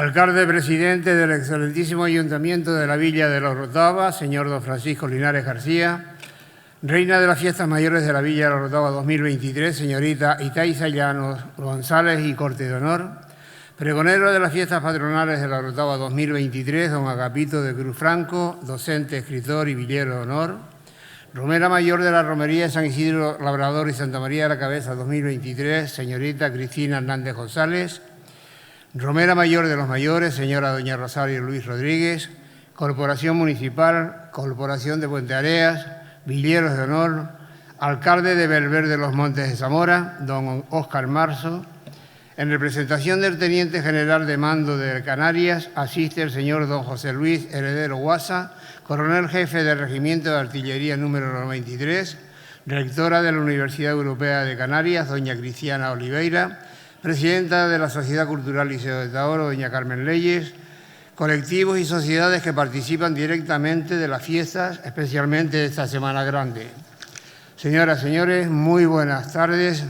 Alcalde presidente del excelentísimo Ayuntamiento de la Villa de la Orotava, señor don Francisco Linares García, reina de las Fiestas Mayores de la Villa de la Orotava 2023, señorita Itaiza Llanos González y Corte de Honor, pregonero de las Fiestas Patronales de la Orotava 2023, don Agapito de Cruz Franco, docente, escritor y villero de honor, romera mayor de la Romería de San Isidro Labrador y Santa María de la Cabeza 2023, señorita Cristina Hernández González, romera mayor de los mayores, señora doña Rosario Luis Rodríguez, Corporación Municipal, Corporación de Puente Areas, villeros de honor, alcalde de Belver de los Montes de Zamora, don Óscar Marzo. En representación del Teniente General de Mando de Canarias, asiste el señor don José Luis Heredero Guasa, coronel jefe del Regimiento de Artillería número 93, rectora de la Universidad Europea de Canarias, doña Cristiana Oliveira, presidenta de la Sociedad Cultural Liceo de Tahoro, doña Carmen Leyes, colectivos y sociedades que participan directamente de las fiestas, especialmente de esta Semana Grande. Señoras, señores, muy buenas tardes,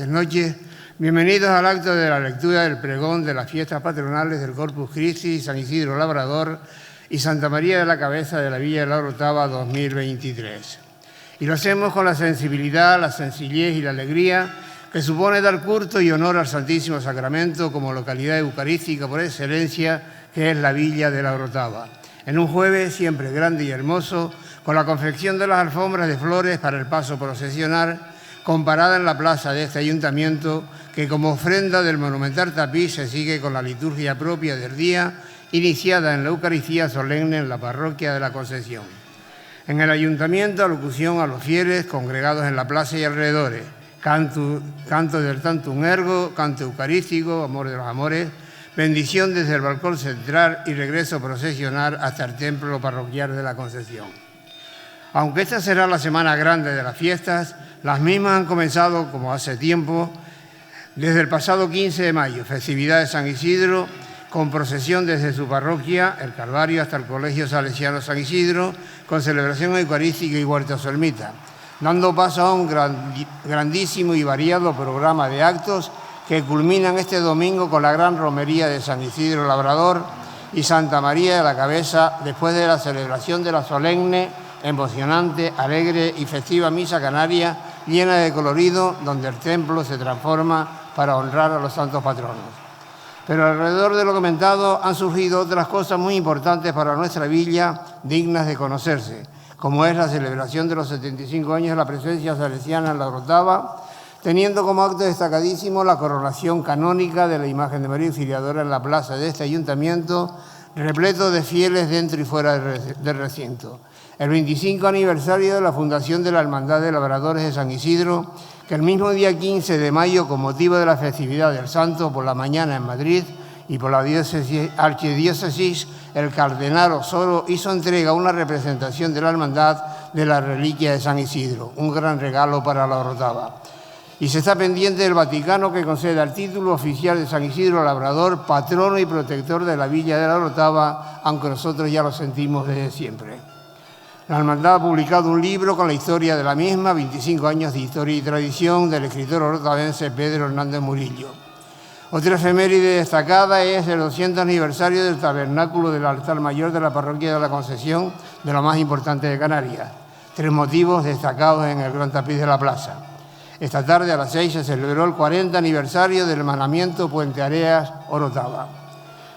noches. Bienvenidos al acto de la lectura del pregón de las fiestas patronales del Corpus Christi, San Isidro Labrador y Santa María de la Cabeza de la Villa de la Orotava 2023. Y lo hacemos con la sensibilidad, la sencillez y la alegría que supone dar culto y honor al Santísimo Sacramento como localidad eucarística por excelencia que es la Villa de la Orotava. En un jueves siempre grande y hermoso, con la confección de las alfombras de flores para el paso procesional, comparada en la plaza de este ayuntamiento, que como ofrenda del monumental tapiz se sigue con la liturgia propia del día, iniciada en la Eucaristía solemne en la parroquia de la Concepción. En el ayuntamiento, alocución a los fieles congregados en la plaza y alrededores, canto del Tantum Ergo, canto eucarístico, amor de los amores, bendición desde el balcón central y regreso procesional hasta el templo parroquial de la Concepción. Aunque esta será la semana grande de las fiestas, las mismas han comenzado como hace tiempo, desde el pasado 15 de mayo, festividad de San Isidro, con procesión desde su parroquia, el Calvario, hasta el Colegio Salesiano San Isidro, con celebración eucarística y huerta solmita, dando paso a un grandísimo y variado programa de actos que culminan este domingo con la gran romería de San Isidro Labrador y Santa María de la Cabeza, después de la celebración de la solemne, emocionante, alegre y festiva misa canaria, llena de colorido, donde el templo se transforma para honrar a los santos patronos. Pero alrededor de lo comentado han surgido otras cosas muy importantes para nuestra villa, dignas de conocerse, como es la celebración de los 75 años de la presencia salesiana en la Orotava, teniendo como acto destacadísimo la coronación canónica de la imagen de María Auxiliadora en la plaza de este ayuntamiento, repleto de fieles dentro y fuera del recinto. El 25 aniversario de la fundación de la Hermandad de Labradores de San Isidro, que el mismo día 15 de mayo, con motivo de la festividad del Santo por la mañana en Madrid y por la archidiócesis, el cardenal Osoro hizo entrega a una representación de la Hermandad de la reliquia de San Isidro, un gran regalo para la Orotava. Y se está pendiente del Vaticano que conceda el título oficial de San Isidro Labrador, patrono y protector de la Villa de la Orotava, aunque nosotros ya lo sentimos desde siempre. La Hermandad ha publicado un libro con la historia de la misma, 25 años de historia y tradición, del escritor orotavense Pedro Hernández Murillo. Otra efeméride destacada es el 200 aniversario del tabernáculo del altar mayor de la parroquia de la Concepción, de lo más importante de Canarias. 3 motivos destacados en el gran tapiz de la plaza. Esta tarde a las 6 se celebró el 40 aniversario del hermanamiento Puente Areas Orotava.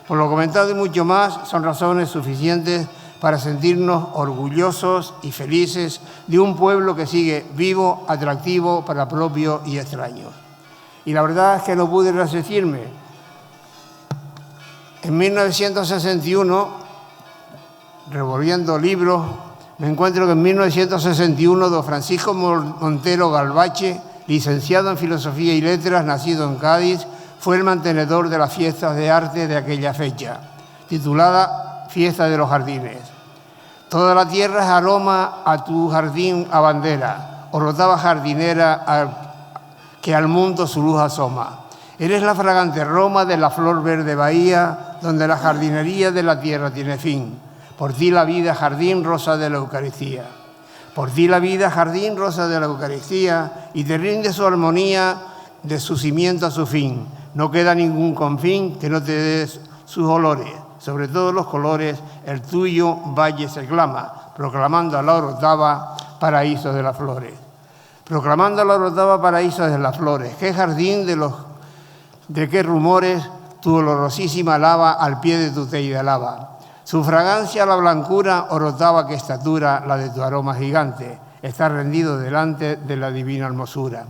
Por lo comentado y mucho más, son razones suficientes para sentirnos orgullosos y felices de un pueblo que sigue vivo, atractivo para propios y extraños. Y la verdad es que no pude resistirme. En 1961, revolviendo libros, me encuentro que en 1961 don Francisco Montero Galvache, licenciado en Filosofía y Letras, nacido en Cádiz, fue el mantenedor de las fiestas de arte de aquella fecha, titulada Fiesta de los Jardines. Toda la tierra es aroma a tu jardín a bandera, Orotava jardinera que al mundo su luz asoma. Eres la fragante Roma de la flor verde bahía, donde la jardinería de la tierra tiene fin. Por ti la vida, jardín rosa de la Eucaristía. Por ti la vida, jardín rosa de la Eucaristía, y te rinde su armonía de su cimiento a su fin. No queda ningún confín que no te des sus olores, sobre todos los colores, el tuyo valle se clama, proclamando a la Orotava paraíso de las flores. Proclamando a la Orotava paraíso de las flores, qué jardín de qué rumores tu olorosísima lava al pie de tu teida lava. Su fragancia, la blancura, Orotava, qué estatura, la de tu aroma gigante. Está rendido delante de la divina hermosura.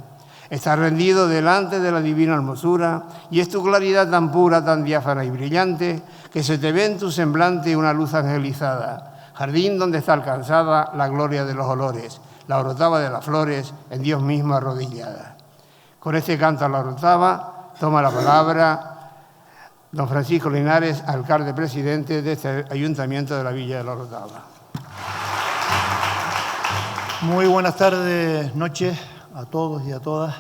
Está rendido delante de la divina hermosura, y es tu claridad tan pura, tan diáfana y brillante, que se te ve en tu semblante una luz angelizada. Jardín donde está alcanzada la gloria de los olores, la Orotava de las flores, en Dios mismo arrodillada. Con este canto a la Orotava toma la palabra don Francisco Linares, alcalde presidente de este Ayuntamiento de la Villa de la Orotava. Muy buenas tardes, noches a todos y a todas.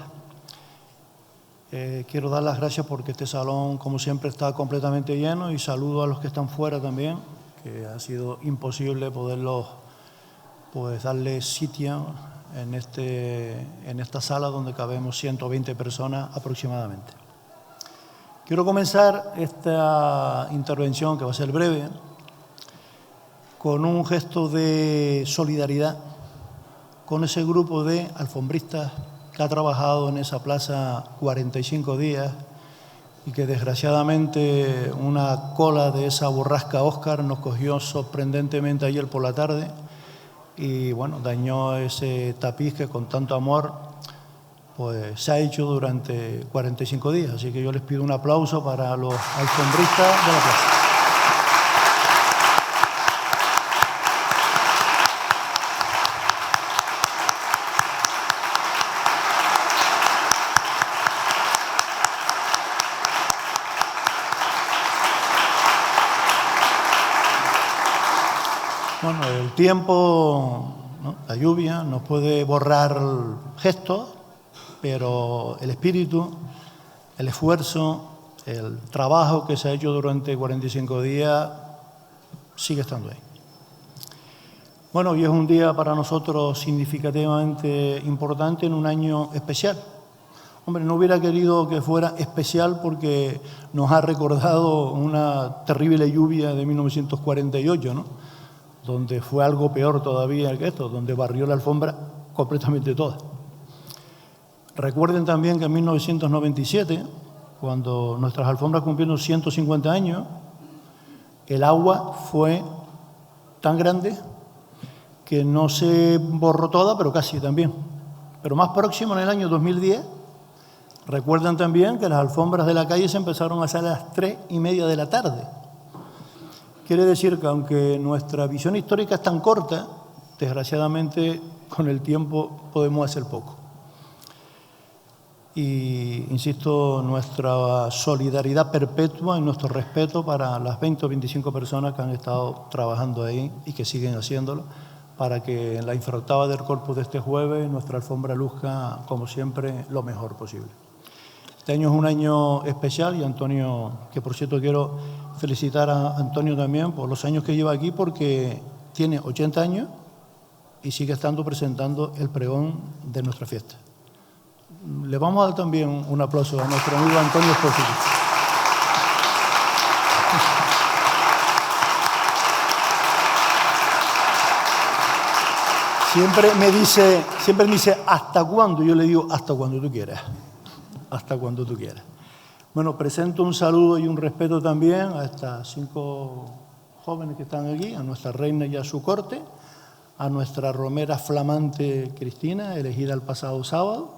Quiero dar las gracias porque este salón, como siempre, está completamente lleno, y saludo a los que están fuera también, que ha sido imposible poderlos darle sitio en esta sala donde cabemos 120 personas aproximadamente. Quiero comenzar esta intervención, que va a ser breve, con un gesto de solidaridad con ese grupo de alfombristas que ha trabajado en esa plaza 45 días y que desgraciadamente una cola de esa borrasca Óscar nos cogió sorprendentemente ayer por la tarde y bueno, dañó ese tapiz que con tanto amor pues se ha hecho durante 45 días. Así que yo les pido un aplauso para los alfombristas de la plaza. Bueno, el tiempo, ¿no?, la lluvia nos puede borrar gestos, pero el espíritu, el esfuerzo, el trabajo que se ha hecho durante 45 días sigue estando ahí. Bueno, hoy es un día para nosotros significativamente importante en un año especial. Hombre, no hubiera querido que fuera especial porque nos ha recordado una terrible lluvia de 1948, ¿no?, donde fue algo peor todavía que esto, donde barrió la alfombra completamente toda. Recuerden también que en 1997, cuando nuestras alfombras cumplieron 150 años, el agua fue tan grande que no se borró toda, pero casi también. Pero más próximo, en el año 2010, recuerdan también que las alfombras de la calle se empezaron a hacer a las 3:30 de la tarde. Quiere decir que aunque nuestra visión histórica es tan corta, desgraciadamente con el tiempo podemos hacer poco. Y, insisto, nuestra solidaridad perpetua y nuestro respeto para las 20 o 25 personas que han estado trabajando ahí y que siguen haciéndolo, para que en la infraoctava del Corpus de este jueves nuestra alfombra luzca, como siempre, lo mejor posible. Este año es un año especial y Antonio, que por cierto quiero felicitar a Antonio también por los años que lleva aquí, porque tiene 80 años y sigue estando presentando el pregón de nuestra fiesta. Le vamos a dar también un aplauso a nuestro amigo Antonio Esposito. Siempre me dice, ¿hasta cuándo? Yo le digo, hasta cuando tú quieras. Hasta cuando tú quieras. Bueno, presento un saludo y un respeto también a estas 5 jóvenes que están aquí, a nuestra reina y a su corte, a nuestra romera flamante Cristina, elegida el pasado sábado,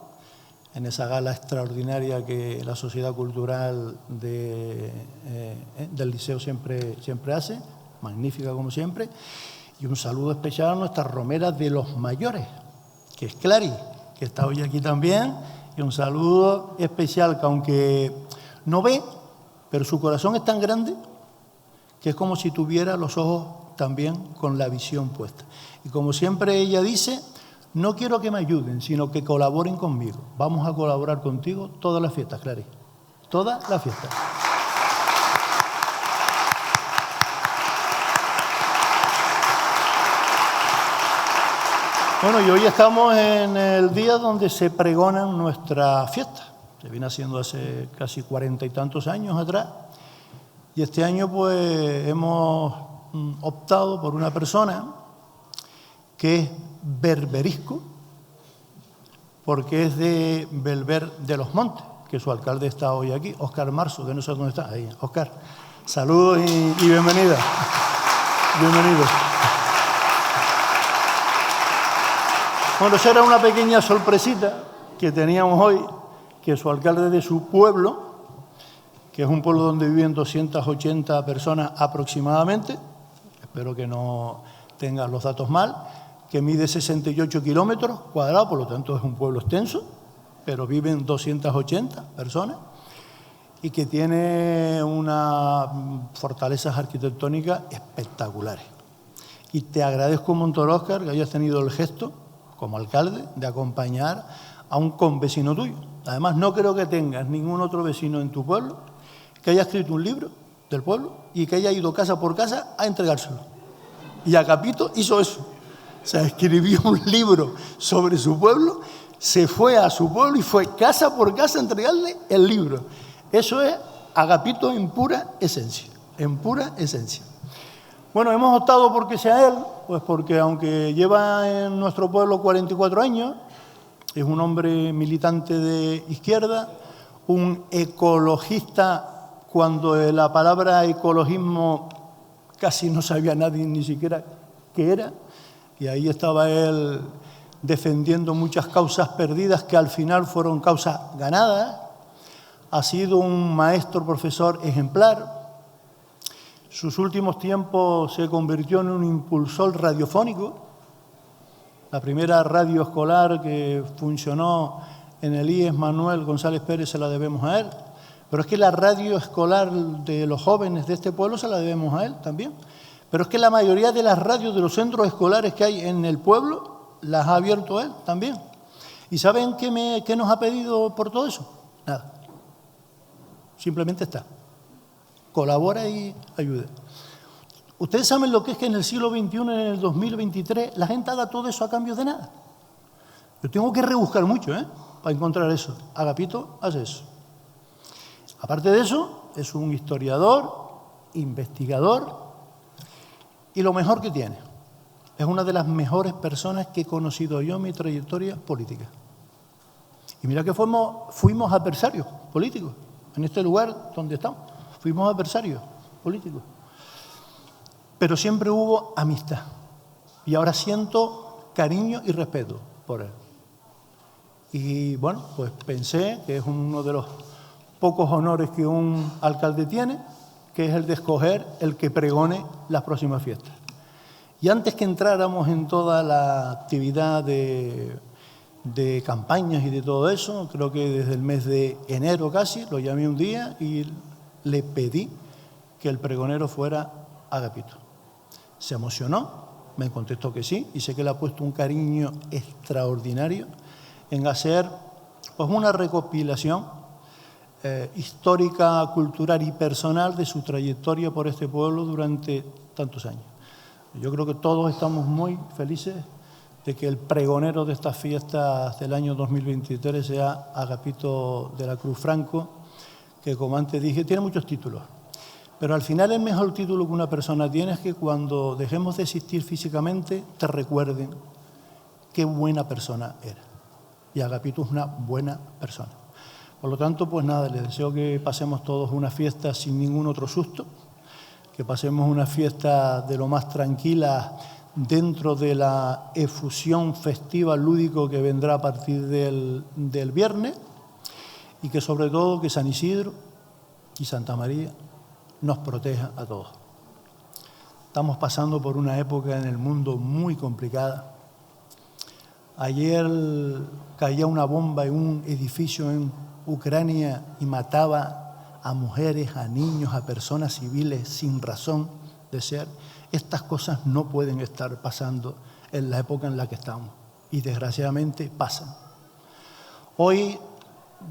en esa gala extraordinaria que la Sociedad Cultural del Liceo siempre hace, magnífica como siempre, y un saludo especial a nuestra romera de los mayores, que es Clary, que está hoy aquí también, y un saludo especial que aunque no ve, pero su corazón es tan grande que es como si tuviera los ojos también con la visión puesta. Y como siempre ella dice, no quiero que me ayuden, sino que colaboren conmigo. Vamos a colaborar contigo todas las fiestas, Clary. Todas las fiestas. Bueno, y hoy estamos en el día donde se pregonan nuestra fiesta. Se viene haciendo hace casi 40 y tantos años atrás. Y este año pues hemos optado por una persona que es berberisco, porque es de Belver de los Montes, que su alcalde está hoy aquí, Óscar Marzo, que no sé dónde está. Ahí, Óscar, saludos y bienvenida. Bienvenido. Bueno, esa era una pequeña sorpresita que teníamos hoy, que su alcalde de su pueblo, que es un pueblo donde viven 280 personas aproximadamente, espero que no tengan los datos mal, que mide 68 kilómetros cuadrados, por lo tanto es un pueblo extenso, pero viven 280 personas y que tiene unas fortalezas arquitectónicas espectaculares. Y te agradezco un montón, Óscar, que hayas tenido el gesto, como alcalde, de acompañar a un convecino tuyo. Además, no creo que tengas ningún otro vecino en tu pueblo que haya escrito un libro del pueblo y que haya ido casa por casa a entregárselo. Y Agapito hizo eso. O sea, escribió un libro sobre su pueblo, se fue a su pueblo y fue casa por casa a entregarle el libro. Eso es Agapito en pura esencia, en pura esencia. Bueno, hemos optado por que sea él, pues porque aunque lleva en nuestro pueblo 44 años, es un hombre militante de izquierda, un ecologista cuando la palabra ecologismo casi no sabía nadie ni siquiera qué era, y ahí estaba él defendiendo muchas causas perdidas que al final fueron causas ganadas. Ha sido un maestro profesor ejemplar. Sus últimos tiempos se convirtió en un impulsor radiofónico. La primera radio escolar que funcionó en el IES Manuel González Pérez se la debemos a él. Pero es que la radio escolar de los jóvenes de este pueblo se la debemos a él también. Pero es que la mayoría de las radios de los centros escolares que hay en el pueblo las ha abierto él también. ¿Y saben qué nos ha pedido por todo eso? Nada. Simplemente está. Colabora y ayuda. Ustedes saben lo que es que en el siglo XXI, en el 2023, la gente haga todo eso a cambio de nada. Yo tengo que rebuscar mucho, para encontrar eso. Agapito hace eso. Aparte de eso, es un historiador, investigador, y lo mejor que tiene, es una de las mejores personas que he conocido yo en mi trayectoria política. Y mira que fuimos adversarios políticos en este lugar donde estamos. Fuimos adversarios políticos. Pero siempre hubo amistad. Y ahora siento cariño y respeto por él. Y bueno, pues pensé que es uno de los pocos honores que un alcalde tiene, que es el de escoger el que pregone las próximas fiestas. Y antes que entráramos en toda la actividad de campañas y de todo eso, creo que desde el mes de enero casi, lo llamé un día y le pedí que el pregonero fuera Agapito. Se emocionó, me contestó que sí, y sé que le ha puesto un cariño extraordinario en hacer pues, una recopilación histórica, cultural y personal de su trayectoria por este pueblo durante tantos años. Yo creo que todos estamos muy felices de que el pregonero de estas fiestas del año 2023 sea Agapito de la Cruz Franco, que como antes dije, tiene muchos títulos. Pero al final el mejor título que una persona tiene es que cuando dejemos de existir físicamente, te recuerden qué buena persona era. Y Agapito es una buena persona. Por lo tanto, pues nada, les deseo que pasemos todos una fiesta sin ningún otro susto, que pasemos una fiesta de lo más tranquila dentro de la efusión festiva lúdico que vendrá a partir del viernes, y que sobre todo que San Isidro y Santa María nos proteja a todos. Estamos pasando por una época en el mundo muy complicada. Ayer caía una bomba en un edificio en Ucrania y mataba a mujeres, a niños, a personas civiles sin razón de ser. Estas cosas no pueden estar pasando en la época en la que estamos y desgraciadamente pasan. Hoy,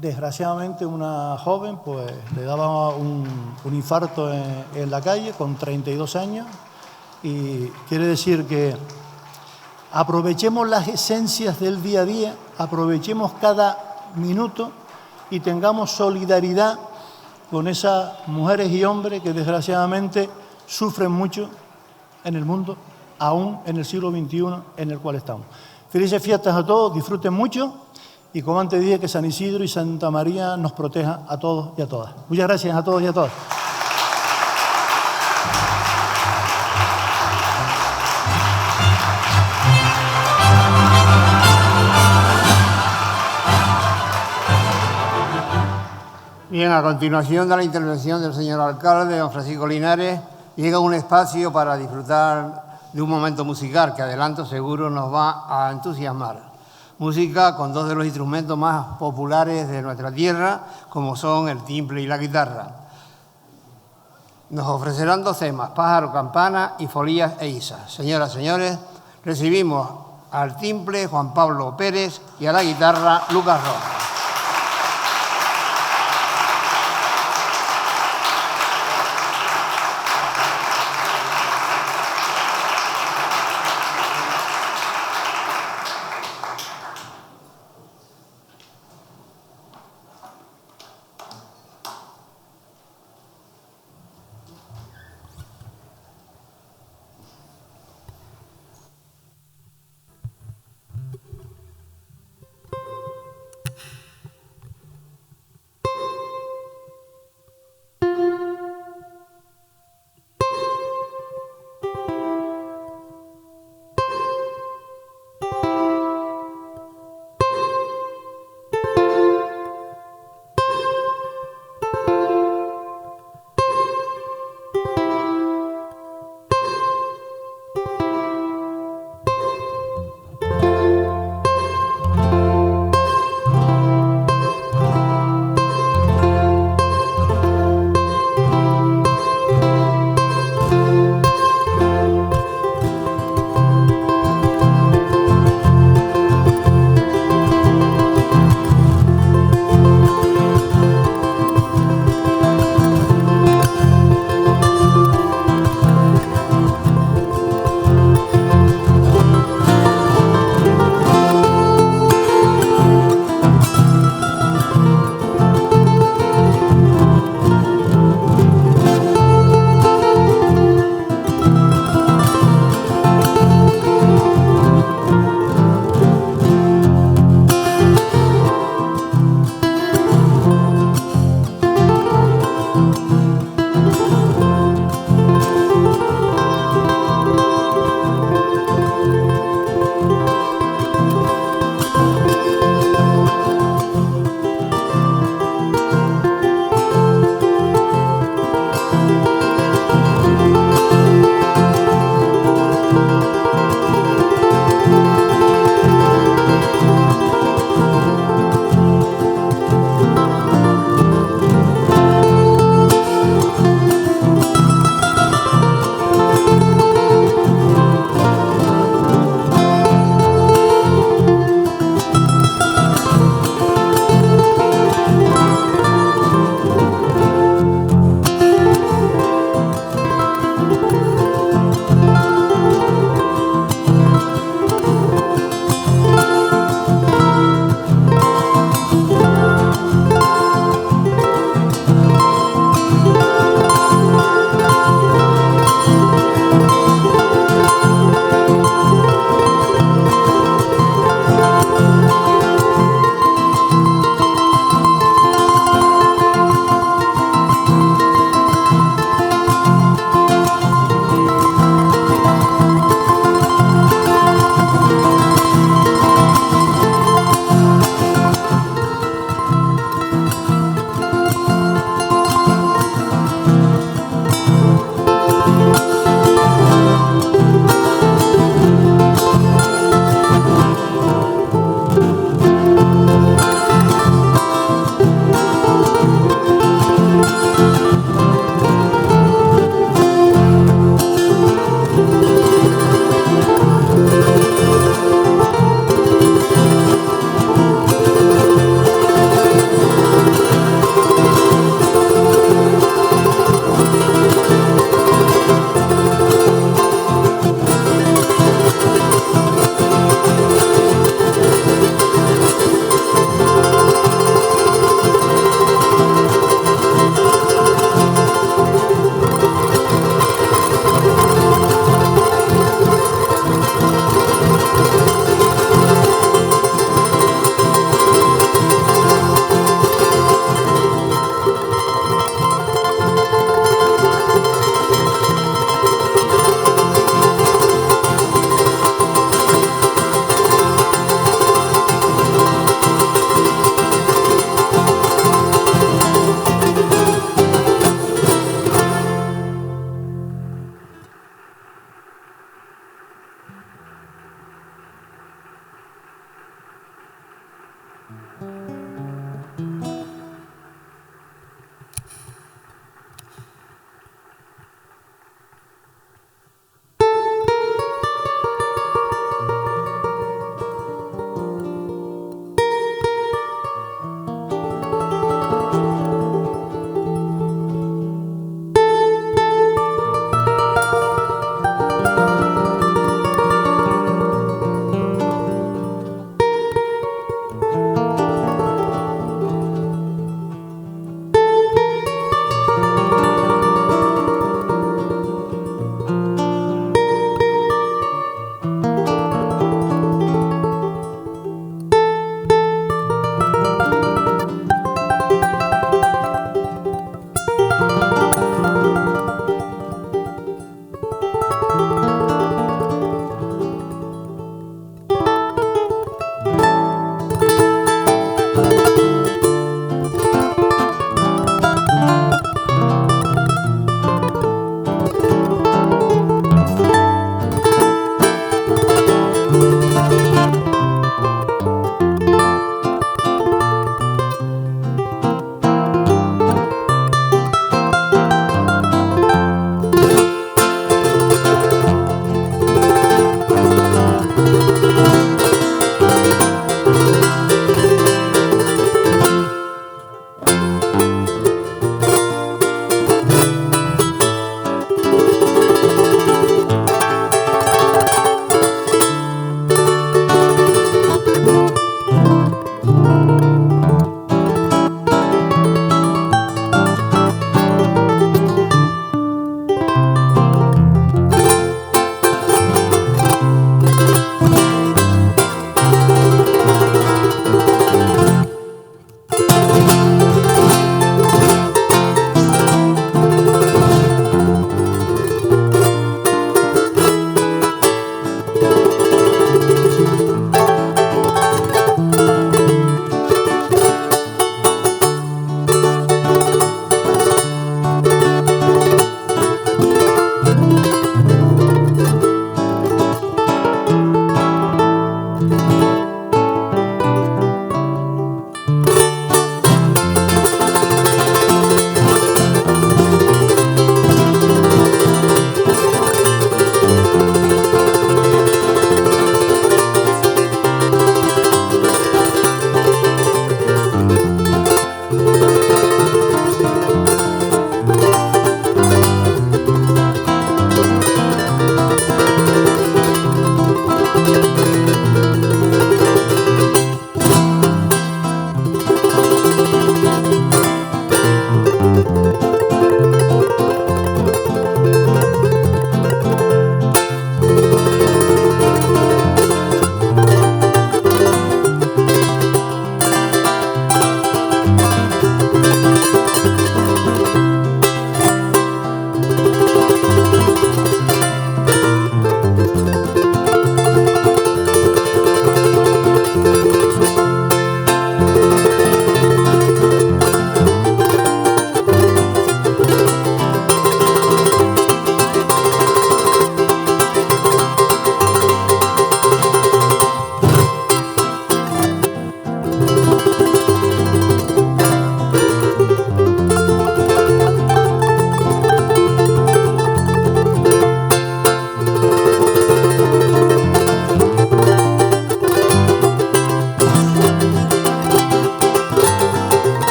desgraciadamente, una joven pues, le daba un infarto en la calle con 32 años y quiere decir que aprovechemos las esencias del día a día, aprovechemos cada minuto y tengamos solidaridad con esas mujeres y hombres que desgraciadamente sufren mucho en el mundo, aún en el siglo XXI en el cual estamos. Felices fiestas a todos, disfruten mucho y como antes dije, que San Isidro y Santa María nos proteja a todos y a todas. Muchas gracias a todos y a todas. Bien, a continuación de la intervención del señor alcalde, don Francisco Linares, llega un espacio para disfrutar de un momento musical que, adelanto, seguro nos va a entusiasmar. Música con dos de los instrumentos más populares de nuestra tierra, como son el timple y la guitarra. Nos ofrecerán dos temas, Pájaro, Campana y Folías e Isas. Señoras y señores, recibimos al timple Juan Pablo Pérez y a la guitarra Lucas Rojas.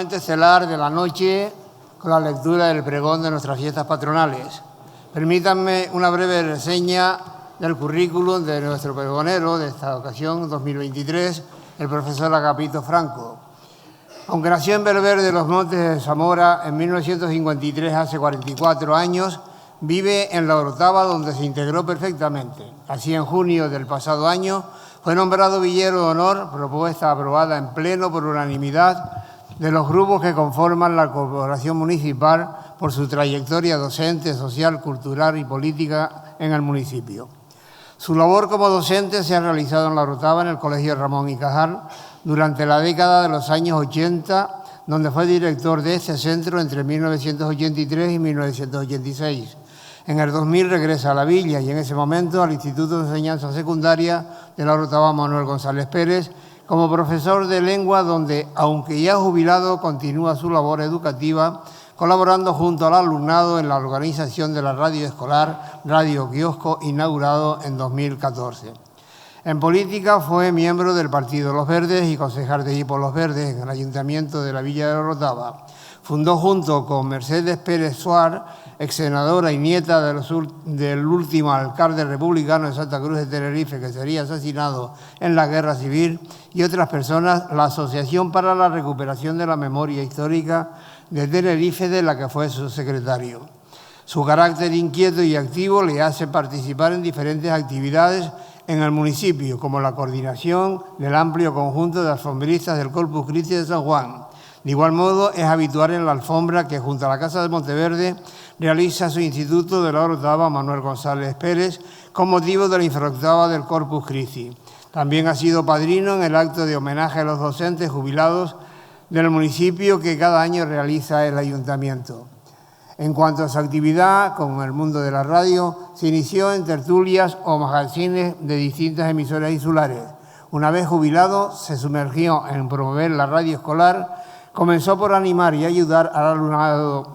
momento estelar de la noche con la lectura del pregón de nuestras fiestas patronales. Permítanme una breve reseña del currículum de nuestro pregonero de esta ocasión, 2023, el profesor Agapito Franco. Aunque nació en Belver de los Montes de Zamora en 1953, hace 44 años, vive en La Orotava, donde se integró perfectamente. Así, en junio del pasado año, fue nombrado Villero de Honor, propuesta aprobada en pleno por unanimidad de los grupos que conforman la corporación municipal por su trayectoria docente, social, cultural y política en el municipio. Su labor como docente se ha realizado en La Orotava, en el Colegio Ramón y Cajal, durante la década de los años 80, donde fue director de este centro entre 1983 y 1986. En el 2000 regresa a la villa y en ese momento al Instituto de Enseñanza Secundaria de La Orotava Manuel González Pérez como profesor de lengua, donde, aunque ya jubilado, continúa su labor educativa, colaborando junto al alumnado en la organización de la radio escolar Radio Kiosco, inaugurado en 2014. En política fue miembro del Partido Los Verdes y concejal de por Los Verdes en el Ayuntamiento de la Villa de La Orotava. Fundó junto con Mercedes Pérez Suárez, ex senadora y nieta del último alcalde republicano de Santa Cruz de Tenerife, que sería asesinado en la Guerra Civil, y otras personas, la Asociación para la Recuperación de la Memoria Histórica de Tenerife, de la que fue su secretario. Su carácter inquieto y activo le hace participar en diferentes actividades en el municipio, como la coordinación del amplio conjunto de alfombristas del Corpus Christi de San Juan. De igual modo, es habitual en la alfombra que junto a la Casa de Monteverde realiza su Instituto de La Orotava Manuel González Pérez con motivo de la infraoctava del Corpus Christi. También ha sido padrino en el acto de homenaje a los docentes jubilados del municipio que cada año realiza el ayuntamiento. En cuanto a su actividad con el mundo de la radio, se inició en tertulias o magazines de distintas emisoras insulares. Una vez jubilado, se sumergió en promover la radio escolar. Comenzó por animar y ayudar al alumnado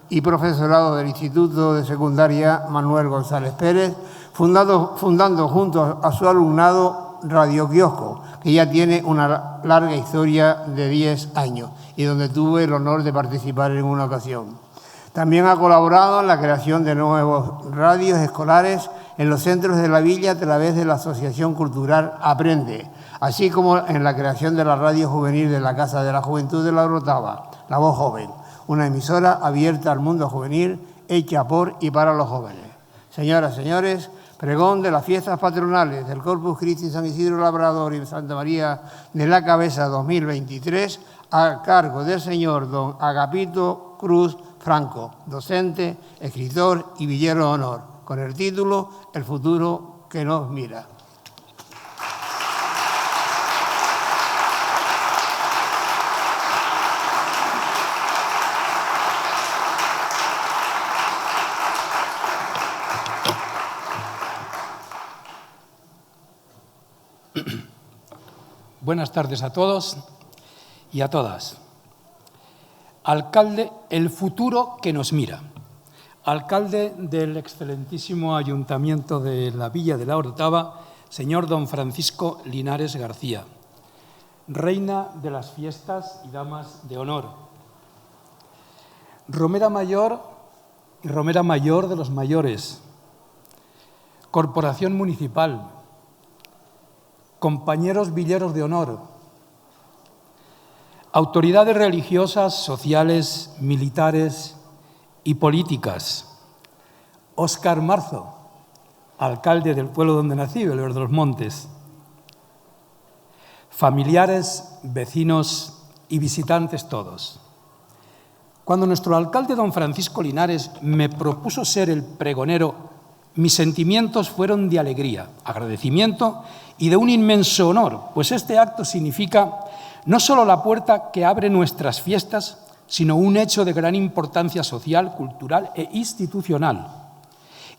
y profesorado del Instituto de Secundaria Manuel González Pérez, fundando junto a su alumnado Radio Kiosco, que ya tiene una larga historia de 10 años y donde tuve el honor de participar en una ocasión. También ha colaborado en la creación de nuevos radios escolares en los centros de la villa a través de la Asociación Cultural Aprende, así como en la creación de la radio juvenil de la Casa de la Juventud de La Orotava, La Voz Joven, una emisora abierta al mundo juvenil, hecha por y para los jóvenes. Señoras, señores, pregón de las fiestas patronales del Corpus Christi San Isidro Labrador y Santa María de la Cabeza 2023, a cargo del señor don Agapito Cruz Franco, docente, escritor y villero de honor, con el título El futuro que nos mira. Buenas tardes a todos y a todas. Alcalde, el futuro que nos mira. Alcalde del excelentísimo Ayuntamiento de la Villa de La Orotava, señor don Francisco Linares García. Reina de las fiestas y damas de honor. Romera mayor y romera mayor de los mayores. Corporación municipal. Compañeros villeros de honor. Autoridades religiosas, sociales, militares y políticas. Óscar Marzo, alcalde del pueblo donde nací, Belver de los Montes. Familiares, vecinos y visitantes todos. Cuando nuestro alcalde don Francisco Linares me propuso ser el pregonero, mis sentimientos fueron de alegría, agradecimiento y de un inmenso honor, pues este acto significa no solo la puerta que abre nuestras fiestas, sino un hecho de gran importancia social, cultural e institucional.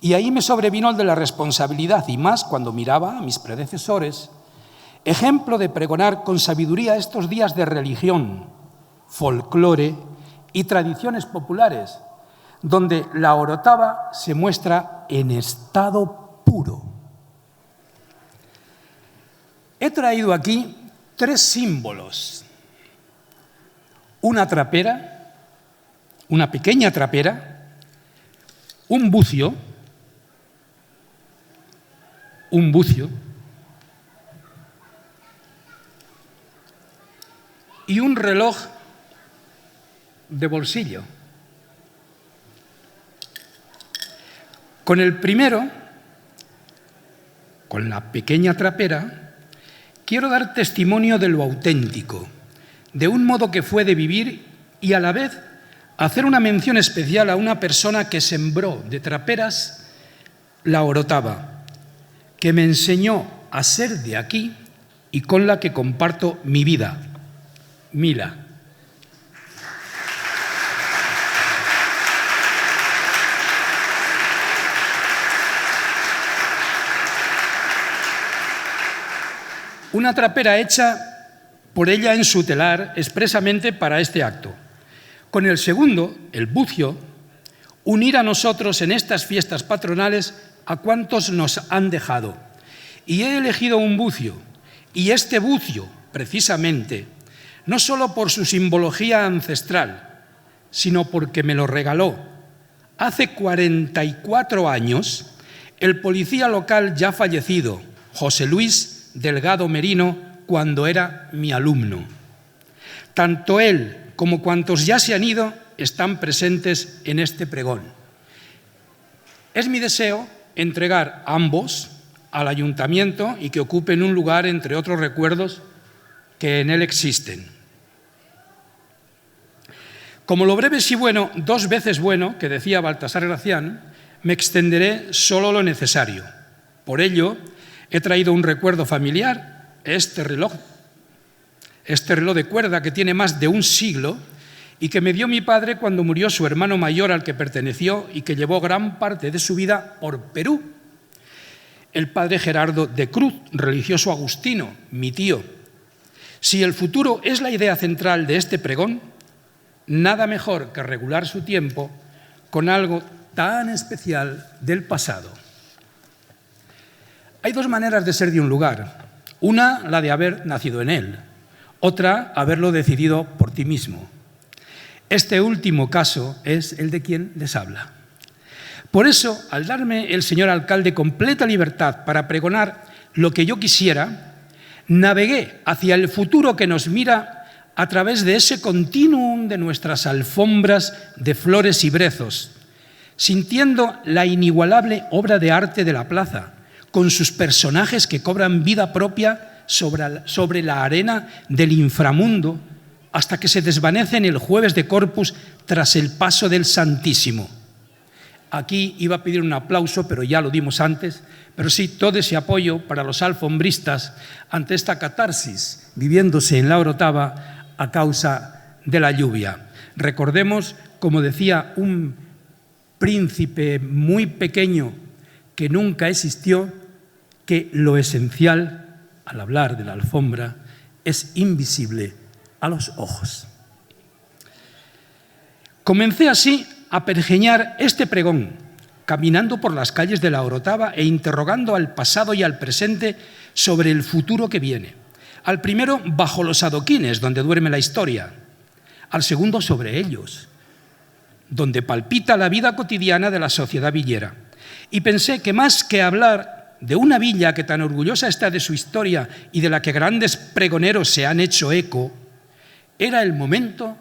Y ahí me sobrevino el de la responsabilidad, y más cuando miraba a mis predecesores, ejemplo de pregonar con sabiduría estos días de religión, folclore y tradiciones populares, donde la Orotava se muestra en estado puro. He traído aquí 3 símbolos. una trapera, una pequeña trapera, un bucio, y un reloj de bolsillo. Con el primero, con la pequeña trapera, quiero dar testimonio de lo auténtico, de un modo que fue de vivir y a la vez hacer una mención especial a una persona que sembró de traperas la Orotava, que me enseñó a ser de aquí y con la que comparto mi vida, Mila. Una trapera hecha por ella en su telar expresamente para este acto. Con el segundo, el bucio, unir a nosotros en estas fiestas patronales a cuantos nos han dejado. Y he elegido un bucio, y este bucio, precisamente, no solo por su simbología ancestral, sino porque me lo regaló hace 44 años el policía local ya fallecido, José Luis Delgado Merino, cuando era mi alumno. Tanto él como cuantos ya se han ido están presentes en este pregón. Es mi deseo entregar ambos al ayuntamiento y que ocupen un lugar entre otros recuerdos que en él existen. Como lo breve es y bueno, 2 veces bueno, que decía Baltasar Gracián, me extenderé solo lo necesario. Por ello, he traído un recuerdo familiar, este reloj de cuerda que tiene más de un siglo y que me dio mi padre cuando murió su hermano mayor al que perteneció y que llevó gran parte de su vida por Perú. El padre Gerardo de Cruz, religioso agustino, mi tío. Si el futuro es la idea central de este pregón, nada mejor que regular su tiempo con algo tan especial del pasado. Hay 2 maneras de ser de un lugar. Una, la de haber nacido en él. Otra, haberlo decidido por ti mismo. Este último caso es el de quien les habla. Por eso, al darme el señor alcalde completa libertad para pregonar lo que yo quisiera, navegué hacia el futuro que nos mira a través de ese continuum de nuestras alfombras de flores y brezos, sintiendo la inigualable obra de arte de la plaza, con sus personajes que cobran vida propia sobre la arena del inframundo, hasta que se desvanecen el jueves de Corpus tras el paso del Santísimo. Aquí iba a pedir un aplauso, pero ya lo dimos antes, pero sí todo ese apoyo para los alfombristas ante esta catarsis viviéndose en la Orotava a causa de la lluvia. Recordemos, como decía un príncipe muy pequeño que nunca existió, que lo esencial, al hablar de la alfombra, es invisible a los ojos. Comencé así a pergeñar este pregón, caminando por las calles de la Orotava e interrogando al pasado y al presente sobre el futuro que viene. Al primero, bajo los adoquines, donde duerme la historia. Al segundo, sobre ellos, donde palpita la vida cotidiana de la sociedad villera. Y pensé que más que hablar de una villa que tan orgullosa está de su historia y de la que grandes pregoneros se han hecho eco, era el momento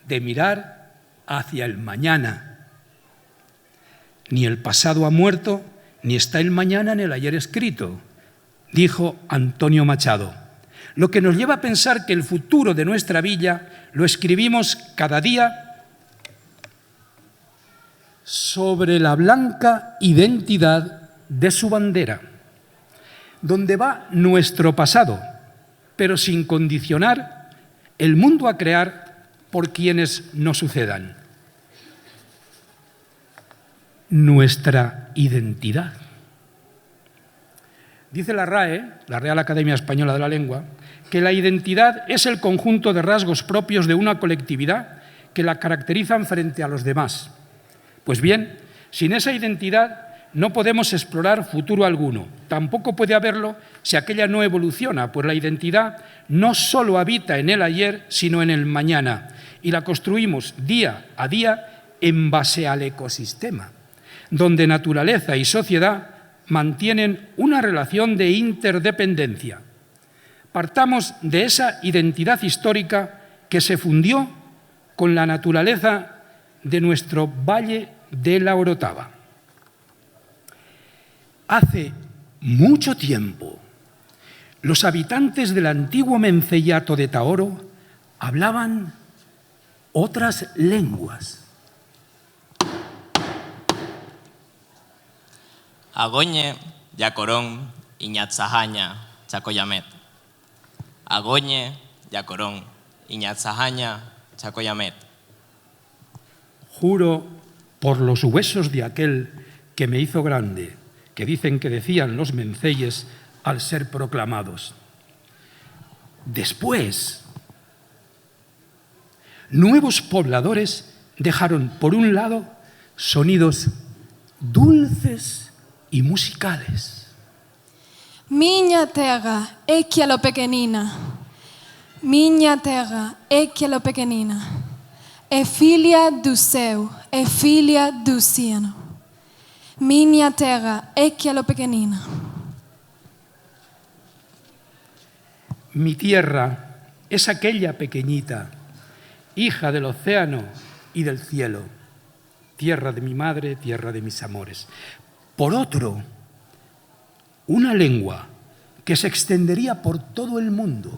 de mirar hacia el mañana. Ni el pasado ha muerto, ni está el mañana en el ayer escrito, dijo Antonio Machado. Lo que nos lleva a pensar que el futuro de nuestra villa lo escribimos cada día sobre la blanca identidad de su bandera, donde va nuestro pasado, pero sin condicionar el mundo a crear por quienes nos sucedan. Nuestra identidad. Dice la RAE, la Real Academia Española de la Lengua, que la identidad es el conjunto de rasgos propios de una colectividad que la caracterizan frente a los demás. Pues bien, sin esa identidad no podemos explorar futuro alguno. Tampoco puede haberlo si aquella no evoluciona, pues la identidad no solo habita en el ayer, sino en el mañana. y la construimos día a día en base al ecosistema, donde naturaleza y sociedad mantienen una relación de interdependencia. Partamos de esa identidad histórica que se fundió con la naturaleza de nuestro Valle de la Orotava. Hace mucho tiempo, los habitantes del antiguo menceyato de Taoro hablaban otras lenguas. Agoñe, Yacorón, Iñatzajaña, Chacoyamet. Agoñe, Yacorón, Iñatzajaña, Chacoyamet. Juro por los huesos de aquel que me hizo grande, que dicen que decían los menceyes al ser proclamados. Después, nuevos pobladores dejaron, por un lado, sonidos dulces y musicales. Minha terra é que ela pequenina. Minha terra é que ela pequenina. É filha do céu, é filha do oceano. Minha terra é que ela pequenina. Mi tierra es aquella pequeñita, hija del océano y del cielo, tierra de mi madre, tierra de mis amores. Por otro, una lengua que se extendería por todo el mundo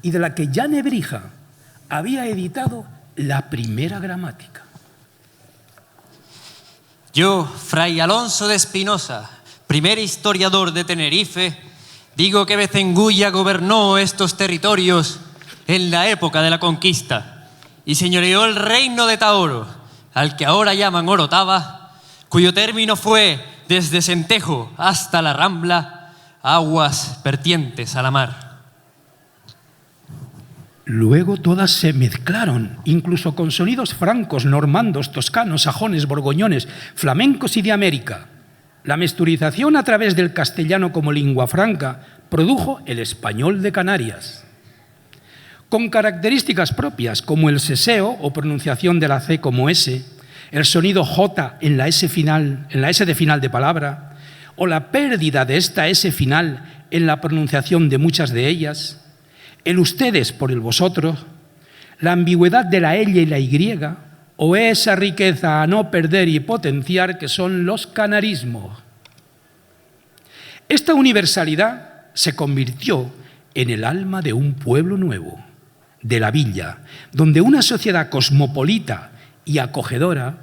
y de la que Jan Nebrija había editado la primera gramática. Yo, Fray Alonso de Espinosa, primer historiador de Tenerife, digo que Bezengulla gobernó estos territorios en la época de la conquista y señoreó el reino de Taoro, al que ahora llaman Orotava, cuyo término fue desde Centejo hasta la Rambla, aguas vertientes a la mar. Luego todas se mezclaron, incluso con sonidos francos, normandos, toscanos, sajones, borgoñones, flamencos y de América. La mesturización a través del castellano como lengua franca produjo el español de Canarias, con características propias como el seseo o pronunciación de la C como S, el sonido J en la S de final de palabra, o la pérdida de esta S final en la pronunciación de muchas de ellas, el ustedes por el vosotros, la ambigüedad de la L y la Y, o esa riqueza a no perder y potenciar que son los canarismos. Esta universalidad se convirtió en el alma de un pueblo nuevo, de la villa, donde una sociedad cosmopolita y acogedora,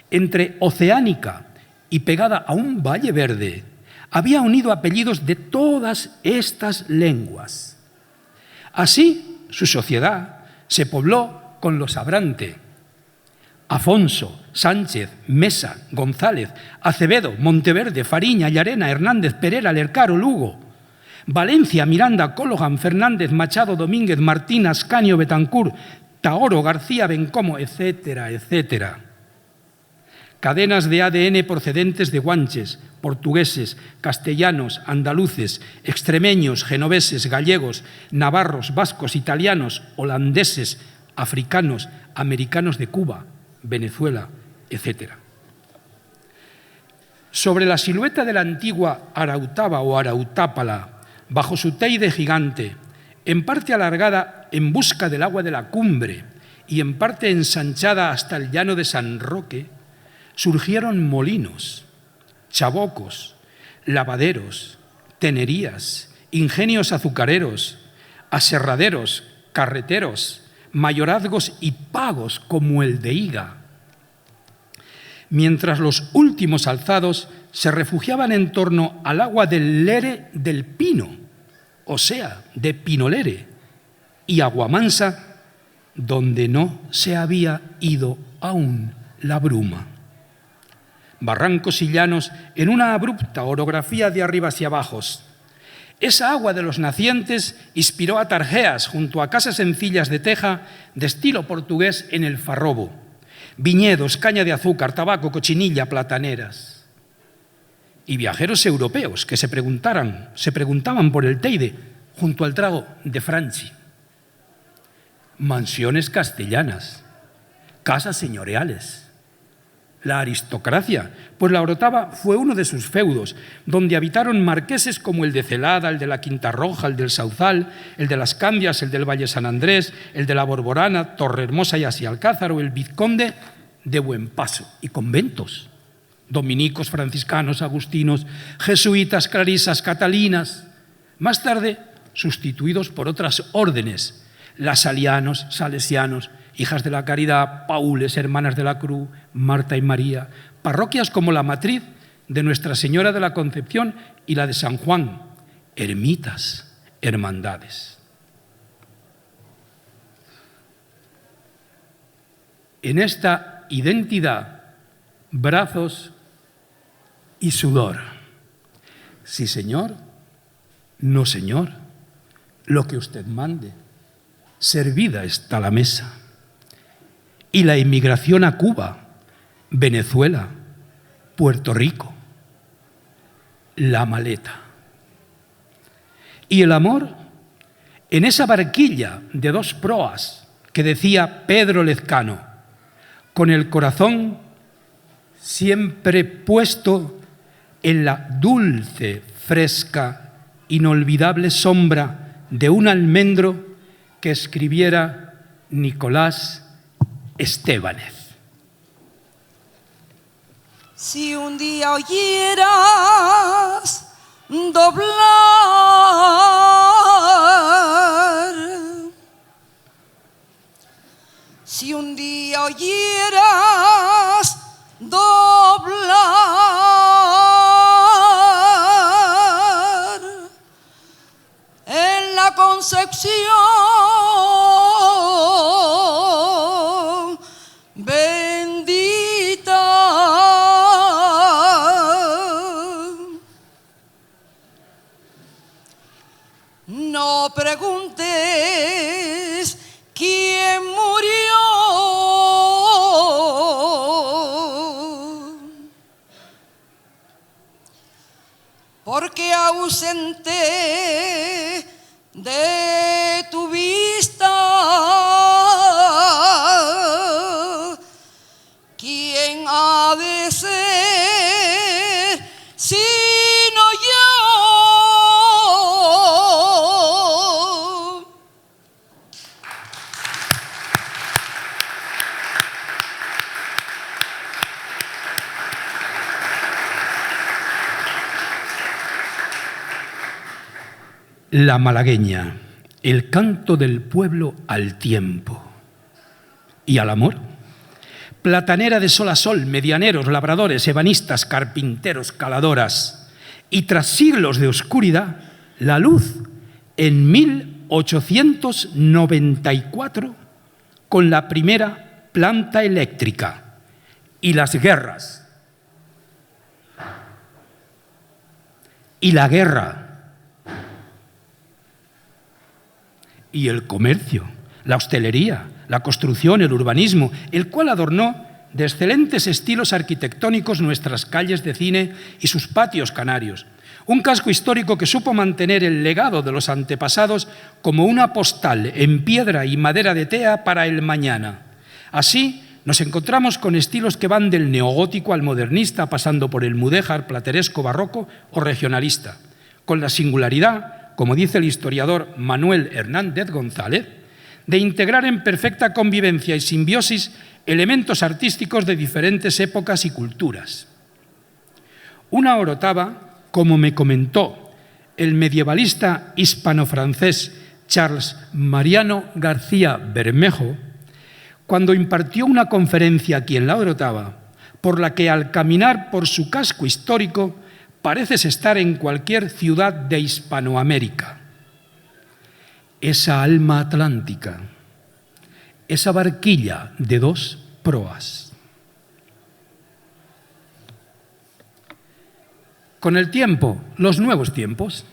entre oceánica y pegada a un valle verde, había unido apellidos de todas estas lenguas. Así, su sociedad se pobló con los Abrante, Afonso, Sánchez, Mesa, González, Acevedo, Monteverde, Fariña, Llarena, Hernández, Perera, Lercaro, Lugo, Valencia, Miranda, Cologan, Fernández, Machado, Domínguez, Martín, Ascanio, Betancur, Taoro, García, Bencomo, etcétera, etcétera. Cadenas de ADN procedentes de guanches, portugueses, castellanos, andaluces, extremeños, genoveses, gallegos, navarros, vascos, italianos, holandeses, africanos, americanos de Cuba, Venezuela, etc. Sobre la silueta de la antigua Arautava o Arautápala, bajo su teide gigante, en parte alargada en busca del agua de la cumbre y en parte ensanchada hasta el llano de San Roque, surgieron molinos, chabocos, lavaderos, tenerías, ingenios azucareros, aserraderos, carreteros, mayorazgos y pagos como el de Iga. Mientras los últimos alzados se refugiaban en torno al agua del Lere del Pino, o sea, de Pinolere, y Aguamansa, donde no se había ido aún la bruma. Barrancos y llanos en una abrupta orografía de arriba hacia abajos. Esa agua de los nacientes inspiró a tarjeas junto a casas sencillas de teja de estilo portugués en el Farrobo, viñedos, caña de azúcar, tabaco, cochinilla, plataneras. Y viajeros europeos que se preguntaban por el Teide junto al trago de Franchi. mansiones castellanas, casas señoriales. La aristocracia, pues la Orotava fue uno de sus feudos, donde habitaron marqueses como el de Celada, el de la Quinta Roja, el del Sauzal, el de las Candias, el del Valle San Andrés, el de la Borborana, Torrehermosa y Asialcázar, o el vizconde de Buenpaso, y conventos, dominicos, franciscanos, agustinos, jesuitas, clarisas, catalinas, más tarde sustituidos por otras órdenes, lasalianos, salesianos, Hijas de la Caridad, Paules, Hermanas de la Cruz, Marta y María, parroquias como la matriz de Nuestra Señora de la Concepción y la de San Juan, ermitas, hermandades. En esta identidad, brazos y sudor. Sí, señor, no, señor, lo que usted mande. Servida está la mesa. Y la inmigración a Cuba, Venezuela, Puerto Rico, la maleta. Y el amor en esa barquilla de 2 proas que decía Pedro Lezcano, con el corazón siempre puesto en la dulce, fresca, inolvidable sombra de un almendro que escribiera Nicolás Estébanez. Si un día oyeras doblar, si un día oyeras doblar en la Concepción no preguntes quién murió, porque ausente de tu vista, ¿quién ha de ser sino yo? La malagueña, el canto del pueblo al tiempo y al amor. Platanera de sol a sol, medianeros, labradores, ebanistas, carpinteros, caladoras. Y tras siglos de oscuridad, la luz en 1894 con la primera planta eléctrica y las guerras. Y la guerra. Y el comercio, la hostelería, la construcción, el urbanismo, el cual adornó de excelentes estilos arquitectónicos nuestras calles de cine y sus patios canarios. Un casco histórico que supo mantener el legado de los antepasados como una postal en piedra y madera de tea para el mañana. Así nos encontramos con estilos que van del neogótico al modernista, pasando por el mudéjar, plateresco, barroco o regionalista, con la singularidad, como dice el historiador Manuel Hernández González, de integrar en perfecta convivencia y simbiosis elementos artísticos de diferentes épocas y culturas. Una Orotava, como me comentó el medievalista hispano-francés Charles Mariano García Bermejo, cuando impartió una conferencia aquí en la Orotava, por la que al caminar por su casco histórico pareces estar en cualquier ciudad de Hispanoamérica. Esa alma atlántica, esa barquilla de 2 proas. Con el tiempo, los nuevos tiempos,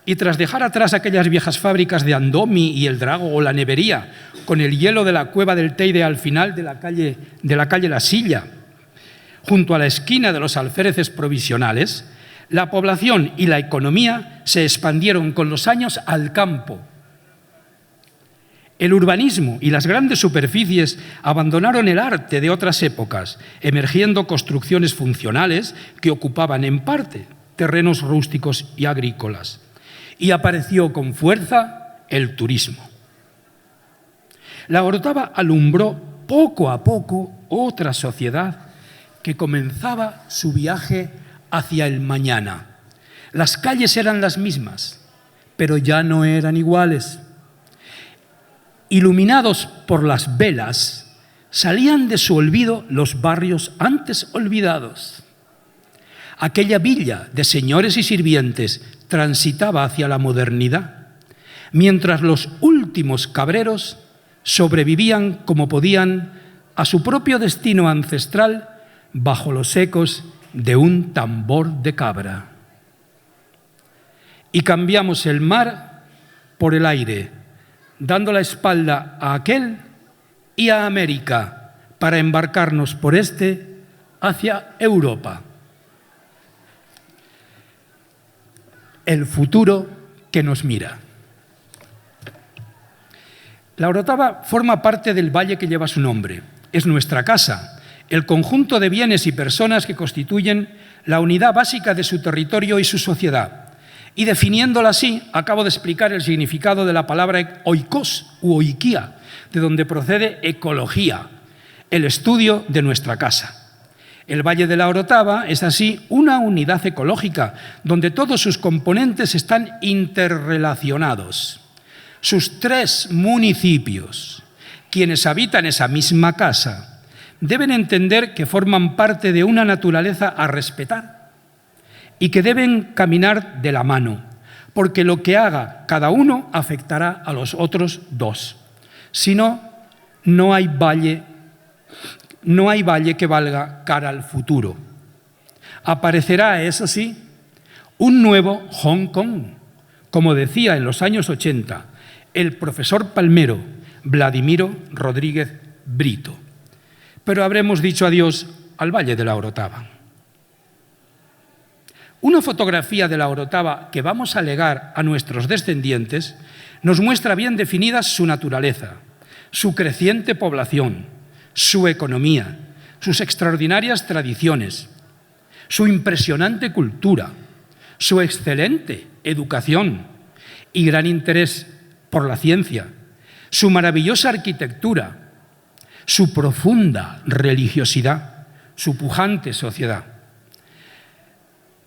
y tras dejar atrás aquellas viejas fábricas de Andomi y El Drago o la Nevería, con el hielo de la cueva del Teide al final de la calle La Silla, junto a la esquina de los alféreces provisionales, la población y la economía se expandieron con los años al campo. El urbanismo y las grandes superficies abandonaron el arte de otras épocas, emergiendo construcciones funcionales que ocupaban en parte terrenos rústicos y agrícolas. Y apareció con fuerza el turismo. La Orotava alumbró poco a poco otra sociedad que comenzaba su viaje hacia el mañana. Las calles eran las mismas, pero ya no eran iguales. Iluminados por las velas, salían de su olvido los barrios antes olvidados. Aquella villa de señores y sirvientes transitaba hacia la modernidad, mientras los últimos cabreros sobrevivían como podían a su propio destino ancestral bajo los ecos de un tambor de cabra. Y cambiamos el mar por el aire, dando la espalda a aquel y a América para embarcarnos por este hacia Europa. El futuro que nos mira. La Orotava forma parte del valle que lleva su nombre. Es nuestra casa, el conjunto de bienes y personas que constituyen la unidad básica de su territorio y su sociedad. Y definiéndola así, acabo de explicar el significado de la palabra oikos u oikia, de donde procede ecología, el estudio de nuestra casa. El Valle de la Orotava es así una unidad ecológica, donde todos sus componentes están interrelacionados. Sus 3 municipios, quienes habitan esa misma casa, deben entender que forman parte de una naturaleza a respetar y que deben caminar de la mano, porque lo que haga cada uno afectará a los otros 2. Si no, no hay valle que valga cara al futuro. Aparecerá, eso sí, un nuevo Hong Kong, como decía en los años 80 el profesor palmero Vladimiro Rodríguez Brito. Pero habremos dicho adiós al Valle de la Orotava. Una fotografía de la Orotava que vamos a legar a nuestros descendientes nos muestra bien definida su naturaleza, su creciente población, su economía, sus extraordinarias tradiciones, su impresionante cultura, su excelente educación y gran interés por la ciencia, su maravillosa arquitectura, su profunda religiosidad, su pujante sociedad.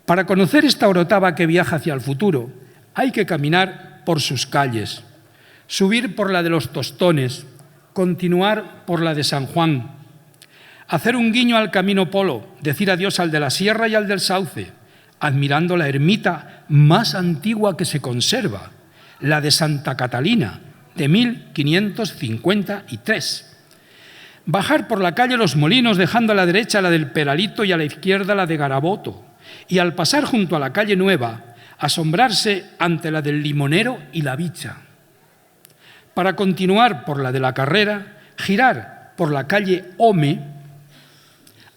Para conocer esta Orotava que viaja hacia el futuro, hay que caminar por sus calles, subir por la de los Tostones, continuar por la de San Juan, hacer un guiño al Camino Polo, decir adiós al de la Sierra y al del Sauce, admirando la ermita más antigua que se conserva, la de Santa Catalina, de 1553. Bajar por la calle Los Molinos, dejando a la derecha la del Peralito y a la izquierda la de Garaboto, y al pasar junto a la calle Nueva, asombrarse ante la del Limonero y la Bicha. Para continuar por la de la Carrera, girar por la calle Ome,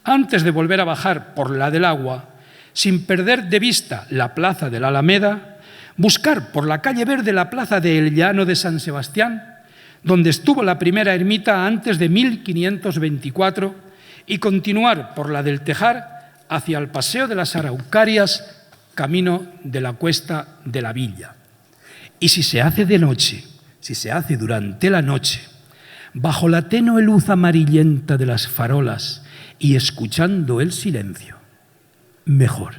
antes de volver a bajar por la del Agua, sin perder de vista la plaza de la Alameda, buscar por la calle Verde la plaza de El Llano de San Sebastián, donde estuvo la primera ermita antes de 1524, y continuar por la del Tejar hacia el Paseo de las Araucarias, camino de la Cuesta de la Villa. Y si se hace de noche, si se hace durante la noche, bajo la tenue luz amarillenta de las farolas y escuchando el silencio, mejor.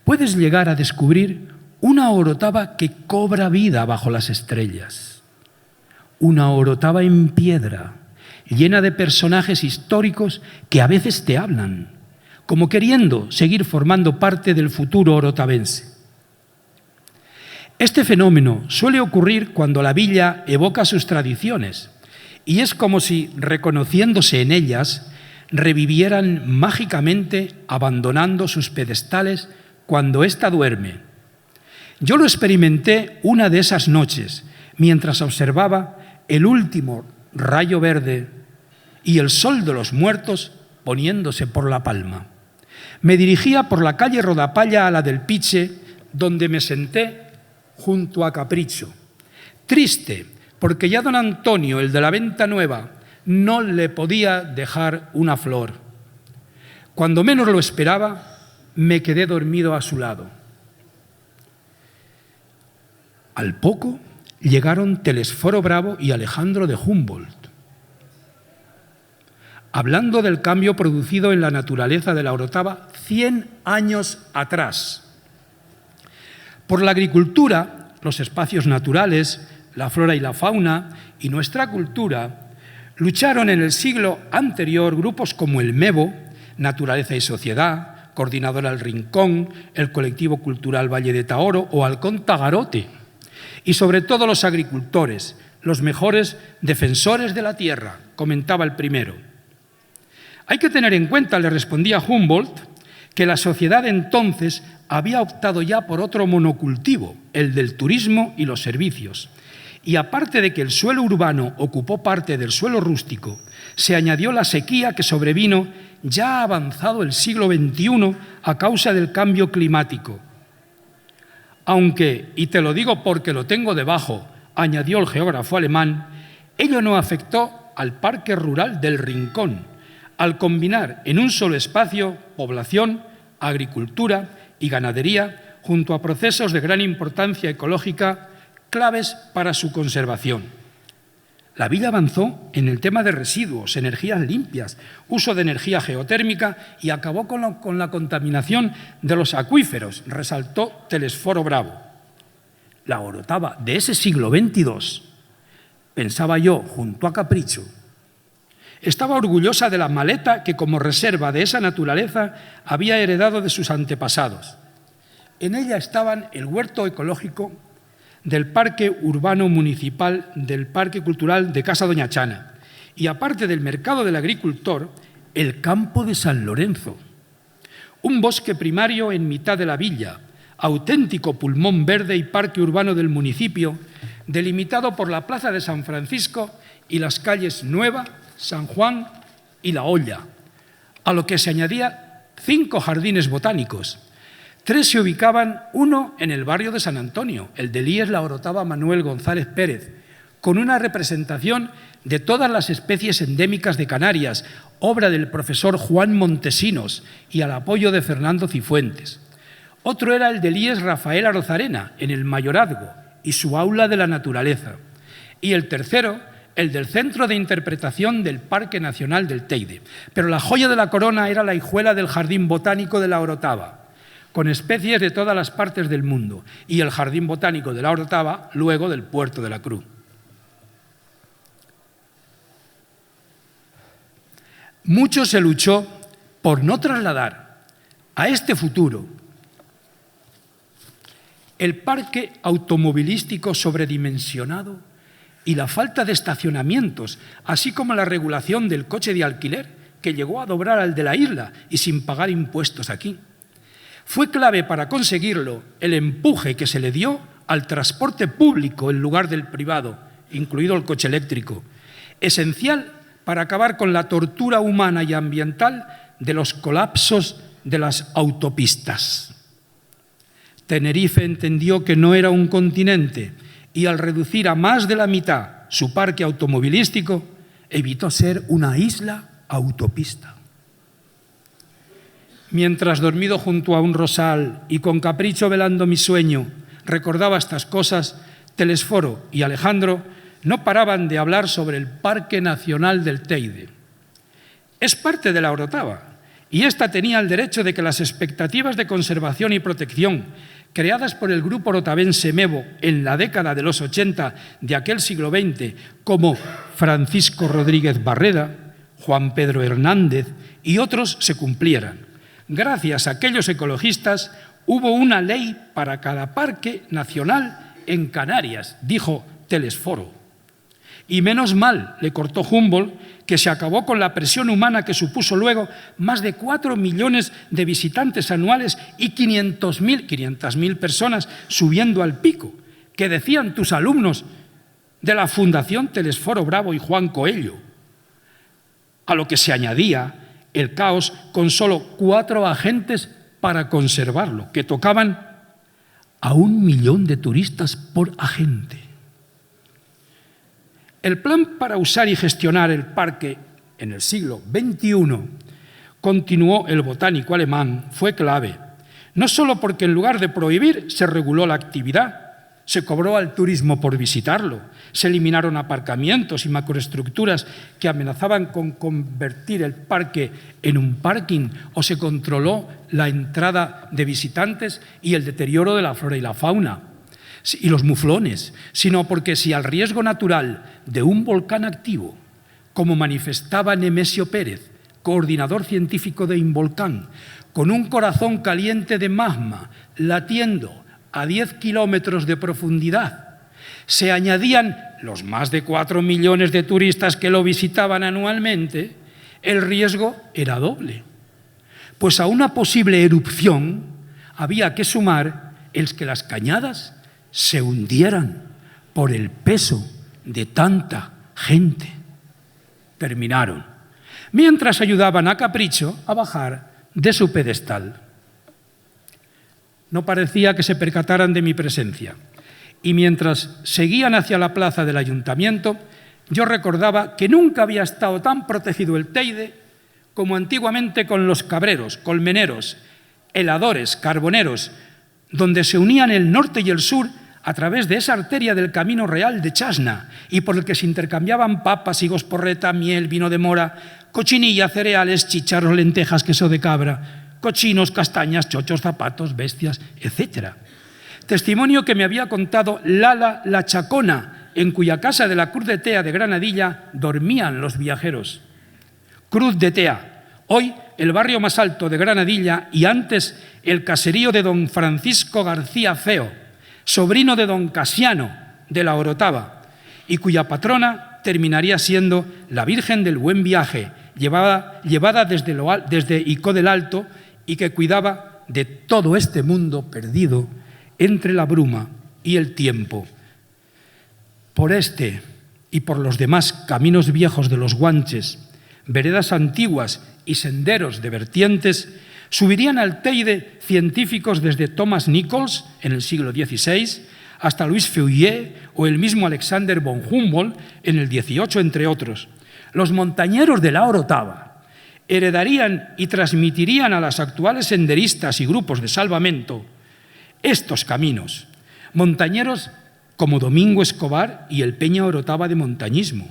Puedes llegar a descubrir una Orotava que cobra vida bajo las estrellas, una Orotava en piedra, llena de personajes históricos que a veces te hablan, como queriendo seguir formando parte del futuro orotavense. Este fenómeno suele ocurrir cuando la villa evoca sus tradiciones y es como si, reconociéndose en ellas, revivieran mágicamente abandonando sus pedestales cuando ésta duerme. Yo lo experimenté una de esas noches mientras observaba el último rayo verde y el sol de los muertos poniéndose por la palma. Me dirigía por la calle Rodapalla a la del Piche, donde me senté junto a Capricho, triste porque ya don Antonio, el de la venta nueva, no le podía dejar una flor. Cuando menos lo esperaba, me quedé dormido a su lado. Al poco llegaron Telesforo Bravo y Alejandro de Humboldt, hablando del cambio producido en la naturaleza de la orotava 100 años atrás. Por la agricultura, los espacios naturales, la flora y la fauna y nuestra cultura lucharon en el siglo anterior grupos como el MEVO, Naturaleza y Sociedad, Coordinadora El Rincón, el Colectivo Cultural Valle de Taoro o Halcón Tagarote, y sobre todo los agricultores, los mejores defensores de la tierra, comentaba el primero. Hay que tener en cuenta, le respondía Humboldt, que la sociedad entonces había optado ya por otro monocultivo, el del turismo y los servicios. Y aparte de que el suelo urbano ocupó parte del suelo rústico, se añadió la sequía que sobrevino ya avanzado el siglo XXI a causa del cambio climático. Aunque, y te lo digo porque lo tengo debajo, añadió el geógrafo alemán, ello no afectó al Parque Rural del Rincón, al combinar en un solo espacio población, agricultura y ganadería, junto a procesos de gran importancia ecológica claves para su conservación. La villa avanzó en el tema de residuos, energías limpias, uso de energía geotérmica y acabó con la contaminación de los acuíferos, resaltó Telesforo Bravo. La orotava de ese siglo XXII, pensaba yo, junto a Capricho, estaba orgullosa de la maleta que como reserva de esa naturaleza había heredado de sus antepasados. En ella estaban el huerto ecológico del Parque Urbano Municipal del Parque Cultural de Casa Doña Chana y, aparte del mercado del agricultor, el campo de San Lorenzo. Un bosque primario en mitad de la villa, auténtico pulmón verde y parque urbano del municipio, delimitado por la Plaza de San Francisco y las calles Nueva, San Juan y La Olla, a lo que se añadía 5 jardines botánicos. 3 se ubicaban, uno en el barrio de San Antonio, el del IES La Orotava Manuel González Pérez, con una representación de todas las especies endémicas de Canarias, obra del profesor Juan Montesinos y al apoyo de Fernando Cifuentes. Otro era el del IES Rafael Arozarena, en el Mayorazgo, y su aula de la naturaleza. Y el tercero, el del Centro de Interpretación del Parque Nacional del Teide. Pero la joya de la corona era la hijuela del Jardín Botánico de la Orotava, con especies de todas las partes del mundo, y el Jardín Botánico de la Orotava, luego del Puerto de la Cruz. Mucho se luchó por no trasladar a este futuro el parque automovilístico sobredimensionado y la falta de estacionamientos, así como la regulación del coche de alquiler, que llegó a doblar al de la isla y sin pagar impuestos aquí. Fue clave para conseguirlo el empuje que se le dio al transporte público en lugar del privado, incluido el coche eléctrico, esencial para acabar con la tortura humana y ambiental de los colapsos de las autopistas. Tenerife entendió que no era un continente y al reducir a más de la mitad su parque automovilístico, evitó ser una isla autopista. Mientras, dormido junto a un rosal y con Capricho velando mi sueño, recordaba estas cosas, Telesforo y Alejandro no paraban de hablar sobre el Parque Nacional del Teide. Es parte de la Orotava y ésta tenía el derecho de que las expectativas de conservación y protección creadas por el grupo orotavense MEVO en la década de los 80 de aquel siglo XX, como Francisco Rodríguez Barreda, Juan Pedro Hernández y otros, se cumplieran. Gracias a aquellos ecologistas hubo una ley para cada parque nacional en Canarias, dijo Telesforo. Y menos mal, le cortó Humboldt, que se acabó con la presión humana que supuso luego más de 4 millones de visitantes anuales y 500.000 personas subiendo al pico, que decían tus alumnos de la Fundación Telesforo Bravo y Juan Coello. A lo que se añadía el caos con solo 4 agentes para conservarlo, que tocaban a 1 millón de turistas por agente. El plan para usar y gestionar el parque en el siglo XXI, continuó el botánico alemán, fue clave. No solo porque en lugar de prohibir se reguló la actividad, se cobró al turismo por visitarlo, se eliminaron aparcamientos y macroestructuras que amenazaban con convertir el parque en un parking, o se controló la entrada de visitantes y el deterioro de la flora y la fauna y los muflones, sino porque si al riesgo natural de un volcán activo, como manifestaba Nemesio Pérez, coordinador científico de Involcán, con un corazón caliente de magma latiendo a 10 kilómetros de profundidad, se añadían los más de 4 millones de turistas que lo visitaban anualmente, el riesgo era doble. Pues a una posible erupción había que sumar el que las cañadas se hundieran por el peso de tanta gente. Terminaron, mientras ayudaban a Capricho a bajar de su pedestal. No parecía que se percataran de mi presencia, y mientras seguían hacia la plaza del ayuntamiento, yo recordaba que nunca había estado tan protegido el Teide como antiguamente con los cabreros, colmeneros, heladores, carboneros, donde se unían el norte y el sur a través de esa arteria del Camino Real de Chasna y por el que se intercambiaban papas, higos porreta, miel, vino de mora, cochinilla, cereales, chicharros, lentejas, queso de cabra, cochinos, castañas, chochos, zapatos, bestias, etc. Testimonio que me había contado Lala la Chacona, en cuya casa de la Cruz de Tea de Granadilla dormían los viajeros. Cruz de Tea, hoy el barrio más alto de Granadilla y antes el caserío de don Francisco García Feo, sobrino de don Casiano de la Orotava, y cuya patrona terminaría siendo la Virgen del Buen Viaje, llevada desde Icó del Alto, y que cuidaba de todo este mundo perdido entre la bruma y el tiempo. Por este y por los demás caminos viejos de los Guanches, veredas antiguas y senderos de vertientes, subirían al Teide científicos desde Thomas Nichols en el siglo XVI hasta Louis Feuillet o el mismo Alexander von Humboldt en el XVIII, entre otros. Los montañeros de la Orotava heredarían y transmitirían a las actuales senderistas y grupos de salvamento estos caminos. Montañeros como Domingo Escobar y el Peña Orotava de Montañismo.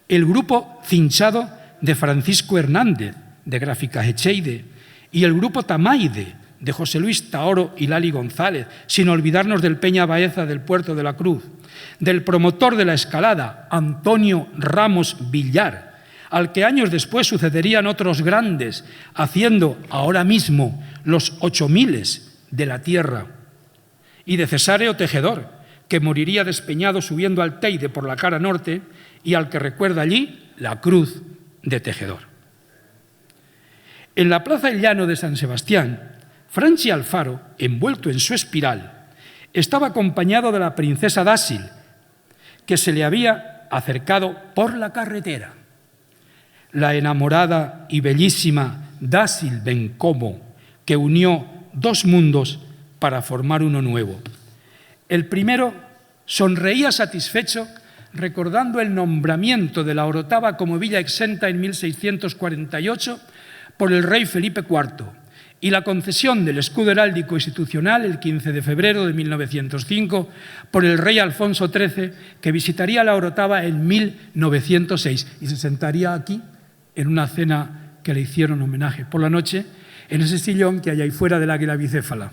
El grupo cinchado de Francisco Hernández, de Gráfica Echeide, y el grupo Tamaide, de José Luis Taoro y Lali González, sin olvidarnos del Peña Baeza del Puerto de la Cruz, del promotor de la escalada, Antonio Ramos Villar, al que años después sucederían otros grandes, haciendo ahora mismo los 8000 de la tierra, y de Cesáreo Tejedor, que moriría despeñado subiendo al Teide por la cara norte y al que recuerda allí la cruz de Tejedor. En la plaza del Llano de San Sebastián, Franchi Alfaro, envuelto en su espiral, estaba acompañado de la princesa Dásil, que se le había acercado por la carretera. La enamorada y bellísima Dásil Bencomo, que unió dos mundos para formar uno nuevo. El primero sonreía satisfecho recordando el nombramiento de la Orotava como villa exenta en 1648 por el rey Felipe IV y la concesión del escudo heráldico institucional el 15 de febrero de 1905 por el rey Alfonso XIII, que visitaría la Orotava en 1906 y se sentaría aquí en una cena que le hicieron homenaje por la noche, en ese sillón que hay ahí fuera del Águila Bicéfala.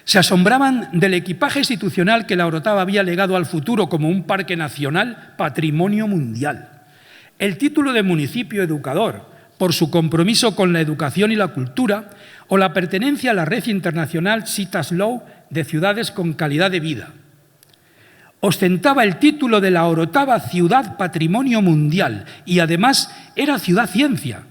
Se asombraban del equipaje institucional que la Orotava había legado al futuro como un parque nacional patrimonio mundial. El título de municipio educador, por su compromiso con la educación y la cultura, o la pertenencia a la red internacional Citas-Law de ciudades con calidad de vida. Ostentaba el título de la Orotava Ciudad Patrimonio Mundial y además era ciudad ciencia,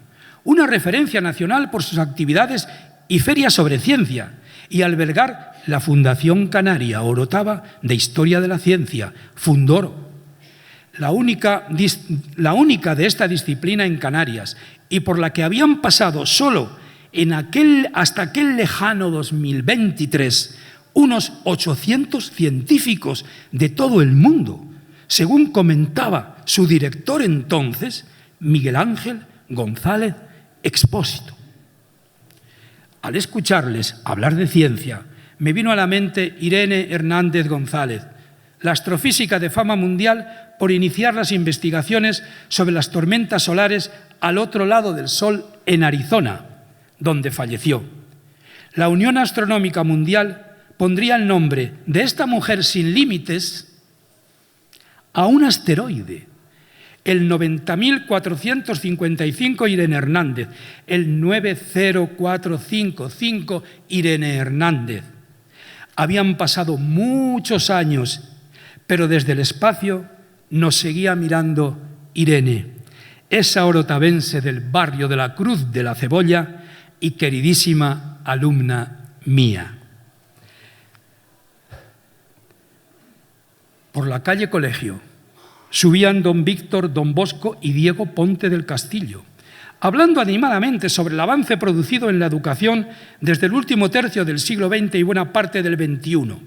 una referencia nacional por sus actividades y ferias sobre ciencia, y albergar la Fundación Canaria Orotava de Historia de la Ciencia, Fundoro, la única de esta disciplina en Canarias, y por la que habían pasado solo hasta aquel lejano 2023 unos 800 científicos de todo el mundo, según comentaba su director entonces, Miguel Ángel González Expósito. Al escucharles hablar de ciencia, me vino a la mente Irene Hernández González, la astrofísica de fama mundial por iniciar las investigaciones sobre las tormentas solares al otro lado del Sol en Arizona, donde falleció. La Unión Astronómica Mundial pondría el nombre de esta mujer sin límites a un asteroide, el 90.455 Irene Hernández, el 90455 Irene Hernández. Habían pasado muchos años, pero desde el espacio nos seguía mirando Irene, esa orotavense del barrio de la Cruz de la Cebolla y queridísima alumna mía. Por la calle Colegio subían don Víctor, don Bosco y Diego Ponte del Castillo, hablando animadamente sobre el avance producido en la educación desde el último tercio del siglo XX y buena parte del XXI.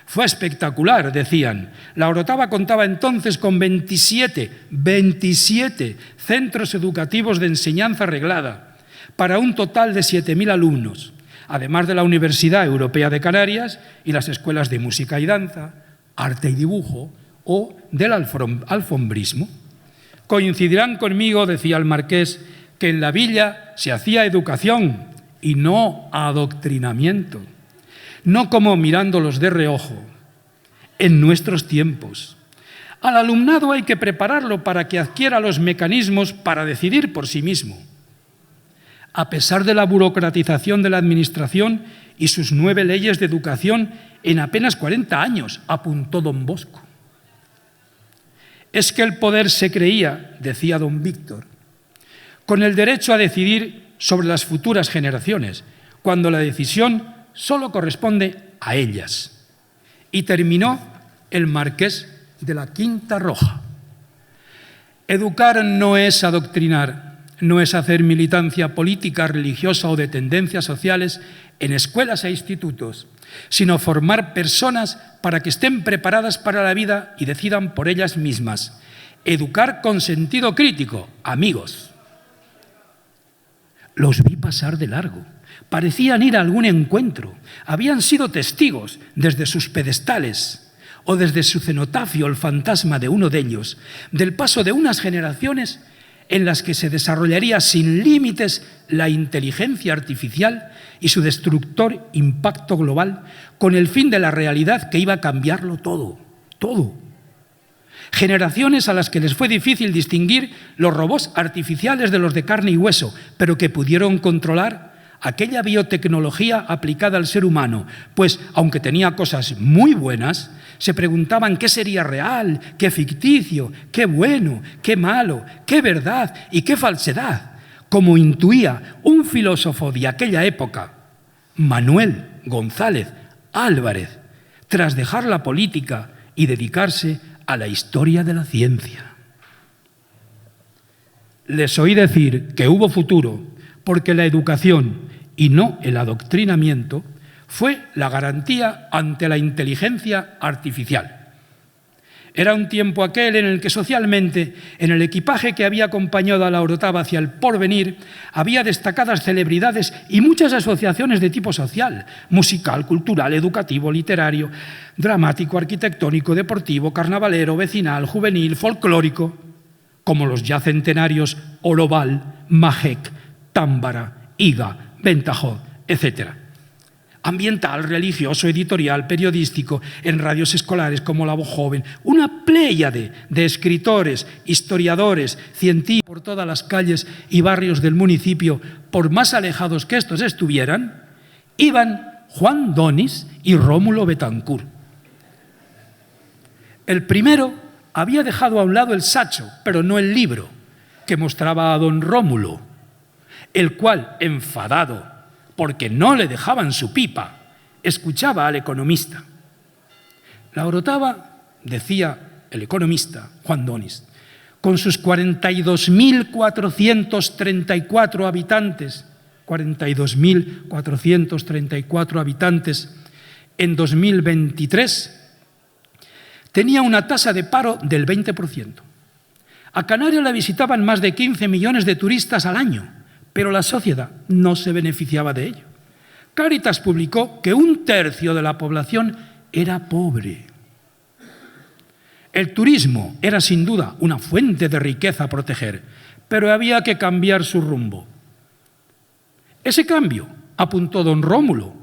Fue espectacular, decían. La Orotava contaba entonces con 27 centros educativos de enseñanza reglada, para un total de 7.000 alumnos, además de la Universidad Europea de Canarias y las escuelas de música y danza, arte y dibujo o del alfombrismo. Coincidirán conmigo, decía el marqués, que en la villa se hacía educación y no adoctrinamiento, no como mirándolos de reojo. En nuestros tiempos, al alumnado hay que prepararlo para que adquiera los mecanismos para decidir por sí mismo. A pesar de la burocratización de la Administración y sus 9 leyes de educación en apenas 40 años, apuntó don Bosco. Es que el poder se creía, decía don Víctor, con el derecho a decidir sobre las futuras generaciones, cuando la decisión solo corresponde a ellas. Y terminó el marqués de la Quinta Roja. Educar no es adoctrinar, no es hacer militancia política, religiosa o de tendencias sociales en escuelas e institutos, sino formar personas para que estén preparadas para la vida y decidan por ellas mismas. Educar con sentido crítico, amigos. Los vi pasar de largo. Parecían ir a algún encuentro. Habían sido testigos desde sus pedestales o desde su cenotafio, el fantasma de uno de ellos, del paso de unas generaciones en las que se desarrollaría sin límites la inteligencia artificial y su destructor impacto global, con el fin de la realidad que iba a cambiarlo todo, todo. Generaciones a las que les fue difícil distinguir los robots artificiales de los de carne y hueso, pero que pudieron controlar aquella biotecnología aplicada al ser humano, pues, aunque tenía cosas muy buenas, se preguntaban qué sería real, qué ficticio, qué bueno, qué malo, qué verdad y qué falsedad, como intuía un filósofo de aquella época, Manuel González Álvarez, tras dejar la política y dedicarse a la historia de la ciencia. Les oí decir que hubo futuro porque la educación y no el adoctrinamiento fue la garantía ante la inteligencia artificial. Era un tiempo aquel en el que socialmente, en el equipaje que había acompañado a la Orotava hacia el porvenir, había destacadas celebridades y muchas asociaciones de tipo social, musical, cultural, educativo, literario, dramático, arquitectónico, deportivo, carnavalero, vecinal, juvenil, folclórico, como los ya centenarios Oroval, Majek, Támbara, Iga, Ventajol, etc. Ambiental, religioso, editorial, periodístico, en radios escolares como La Voz Joven, una pléyade de escritores, historiadores, científicos por todas las calles y barrios del municipio, por más alejados que estos estuvieran, iban Juan Donis y Rómulo Betancourt. El primero había dejado a un lado el sacho, pero no el libro, que mostraba a don Rómulo, el cual, enfadado porque no le dejaban su pipa, escuchaba al economista. La Orotava, decía el economista Juan Donis, con sus 42.434 habitantes, 42.434 habitantes en 2023, tenía una tasa de paro del 20%. A Canarias la visitaban más de 15 millones de turistas al año, pero la sociedad no se beneficiaba de ello. Cáritas publicó que 1/3 de la población era pobre. El turismo era sin duda una fuente de riqueza a proteger, pero había que cambiar su rumbo. Ese cambio, apuntó don Rómulo,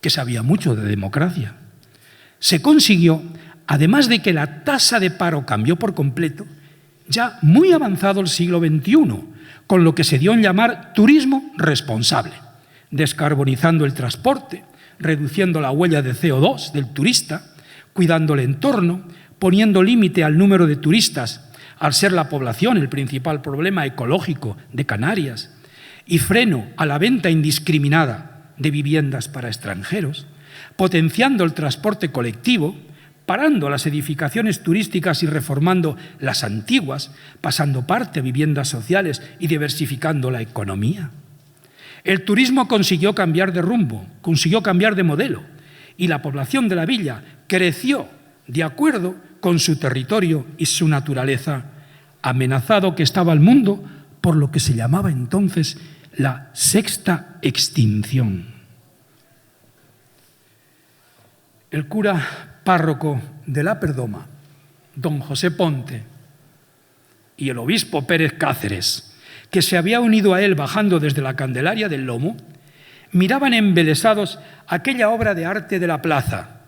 que sabía mucho de democracia, se consiguió, además de que la tasa de paro cambió por completo, ya muy avanzado el siglo XXI, con lo que se dio en llamar turismo responsable, descarbonizando el transporte, reduciendo la huella de CO2 del turista, cuidando el entorno, poniendo límite al número de turistas, al ser la población el principal problema ecológico de Canarias, y freno a la venta indiscriminada de viviendas para extranjeros, potenciando el transporte colectivo, parando las edificaciones turísticas y reformando las antiguas, pasando parte a viviendas sociales y diversificando la economía. El turismo consiguió cambiar de rumbo, consiguió cambiar de modelo, y la población de la villa creció de acuerdo con su territorio y su naturaleza, amenazado que estaba el mundo por lo que se llamaba entonces la sexta extinción. El cura párroco de la Perdoma, don José Ponte, y el obispo Pérez Cáceres, que se había unido a él bajando desde la Candelaria del Lomo, miraban embelesados aquella obra de arte de la plaza,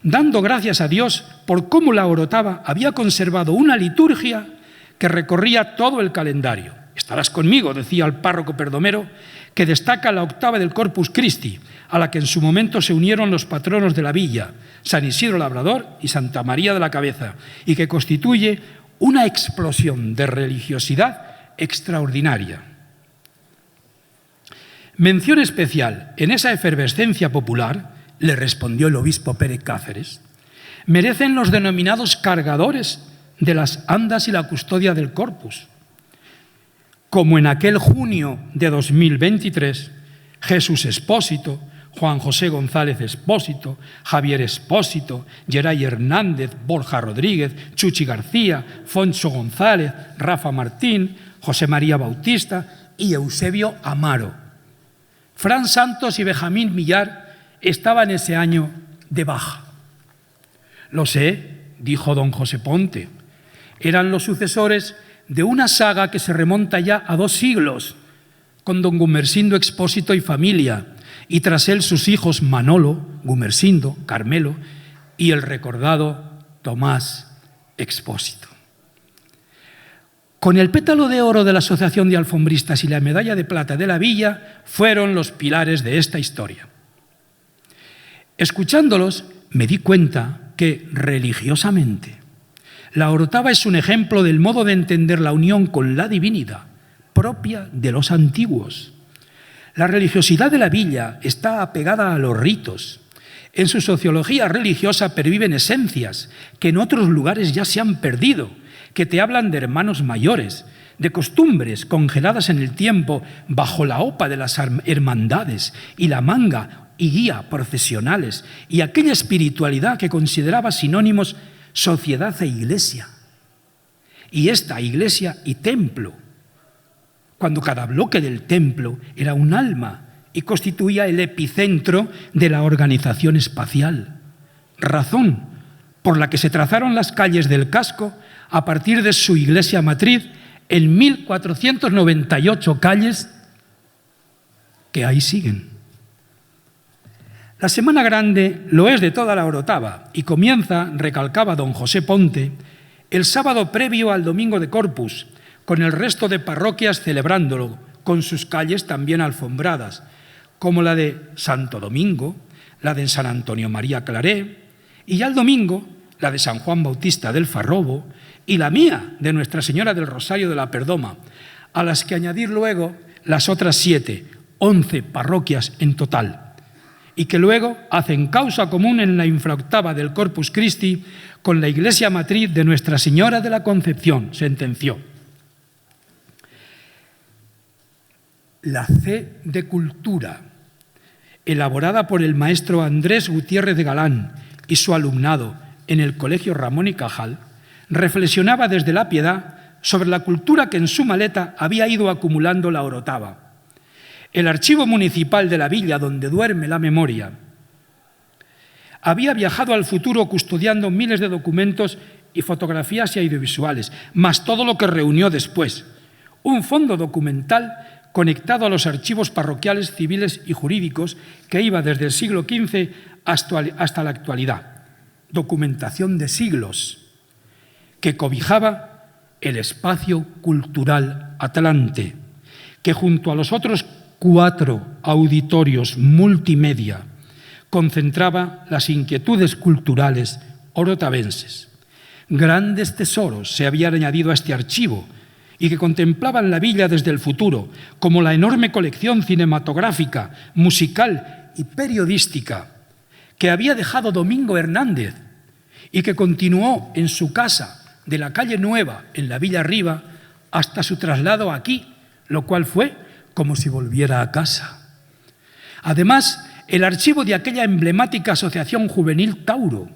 dando gracias a Dios por cómo la Orotava había conservado una liturgia que recorría todo el calendario. Estarás conmigo, decía el párroco perdomero, que destaca la octava del Corpus Christi, a la que en su momento se unieron los patronos de la villa, San Isidro Labrador y Santa María de la Cabeza, y que constituye una explosión de religiosidad extraordinaria. Mención especial en esa efervescencia popular, le respondió el obispo Pérez Cáceres, merecen los denominados cargadores de las andas y la custodia del Corpus, como en aquel junio de 2023, Jesús Expósito, Juan José González Expósito, Javier Expósito, Geray Hernández, Borja Rodríguez, Chuchi García, Fonso González, Rafa Martín, José María Bautista y Eusebio Amaro. Fran Santos y Benjamín Millar estaban ese año de baja. Lo sé, dijo don José Ponte, eran los sucesores de una saga que se remonta ya a 2 siglos, con don Gumersindo Expósito y familia, y tras él sus hijos Manolo, Gumersindo, Carmelo y el recordado Tomás Expósito. Con el pétalo de oro de la Asociación de Alfombristas y la medalla de plata de la villa fueron los pilares de esta historia. Escuchándolos me di cuenta que religiosamente la Orotava es un ejemplo del modo de entender la unión con la divinidad propia de los antiguos. La religiosidad de la villa está apegada a los ritos. En su sociología religiosa perviven esencias que en otros lugares ya se han perdido, que te hablan de hermanos mayores, de costumbres congeladas en el tiempo bajo la hopa de las hermandades y la manga y guía procesionales, y aquella espiritualidad que consideraba sinónimos sociedad e iglesia. Y esta iglesia y templo, cuando cada bloque del templo era un alma y constituía el epicentro de la organización espacial. Razón por la que se trazaron las calles del casco a partir de su iglesia matriz en 1498 calles que ahí siguen. La Semana Grande lo es de toda la Orotava y comienza, recalcaba don José Ponte, el sábado previo al Domingo de Corpus, con el resto de parroquias celebrándolo, con sus calles también alfombradas, como la de Santo Domingo, la de San Antonio María Claré, y ya el domingo la de San Juan Bautista del Farrobo y la mía de Nuestra Señora del Rosario de la Perdoma, a las que añadir luego las otras 7, 11 parroquias en total, y que luego hacen causa común en la infraoctava del Corpus Christi con la Iglesia Matriz de Nuestra Señora de la Concepción, sentenció. La C de Cultura, elaborada por el maestro Andrés Gutiérrez de Galán y su alumnado en el Colegio Ramón y Cajal, reflexionaba desde la piedad sobre la cultura que en su maleta había ido acumulando la Orotava. El archivo municipal de la villa donde duerme la memoria había viajado al futuro custodiando miles de documentos y fotografías y audiovisuales, más todo lo que reunió después. Un fondo documental conectado a los archivos parroquiales, civiles y jurídicos que iba desde el siglo XV hasta la actualidad. Documentación de siglos que cobijaba el espacio cultural atlante, que junto a los otros 4 auditorios multimedia concentraba las inquietudes culturales orotavenses. Grandes tesoros se habían añadido a este archivo y que contemplaban la villa desde el futuro, como la enorme colección cinematográfica, musical y periodística que había dejado Domingo Hernández y que continuó en su casa de la calle Nueva, en la Villa Arriba, hasta su traslado aquí, lo cual fue como si volviera a casa. Además, el archivo de aquella emblemática asociación juvenil Tauro,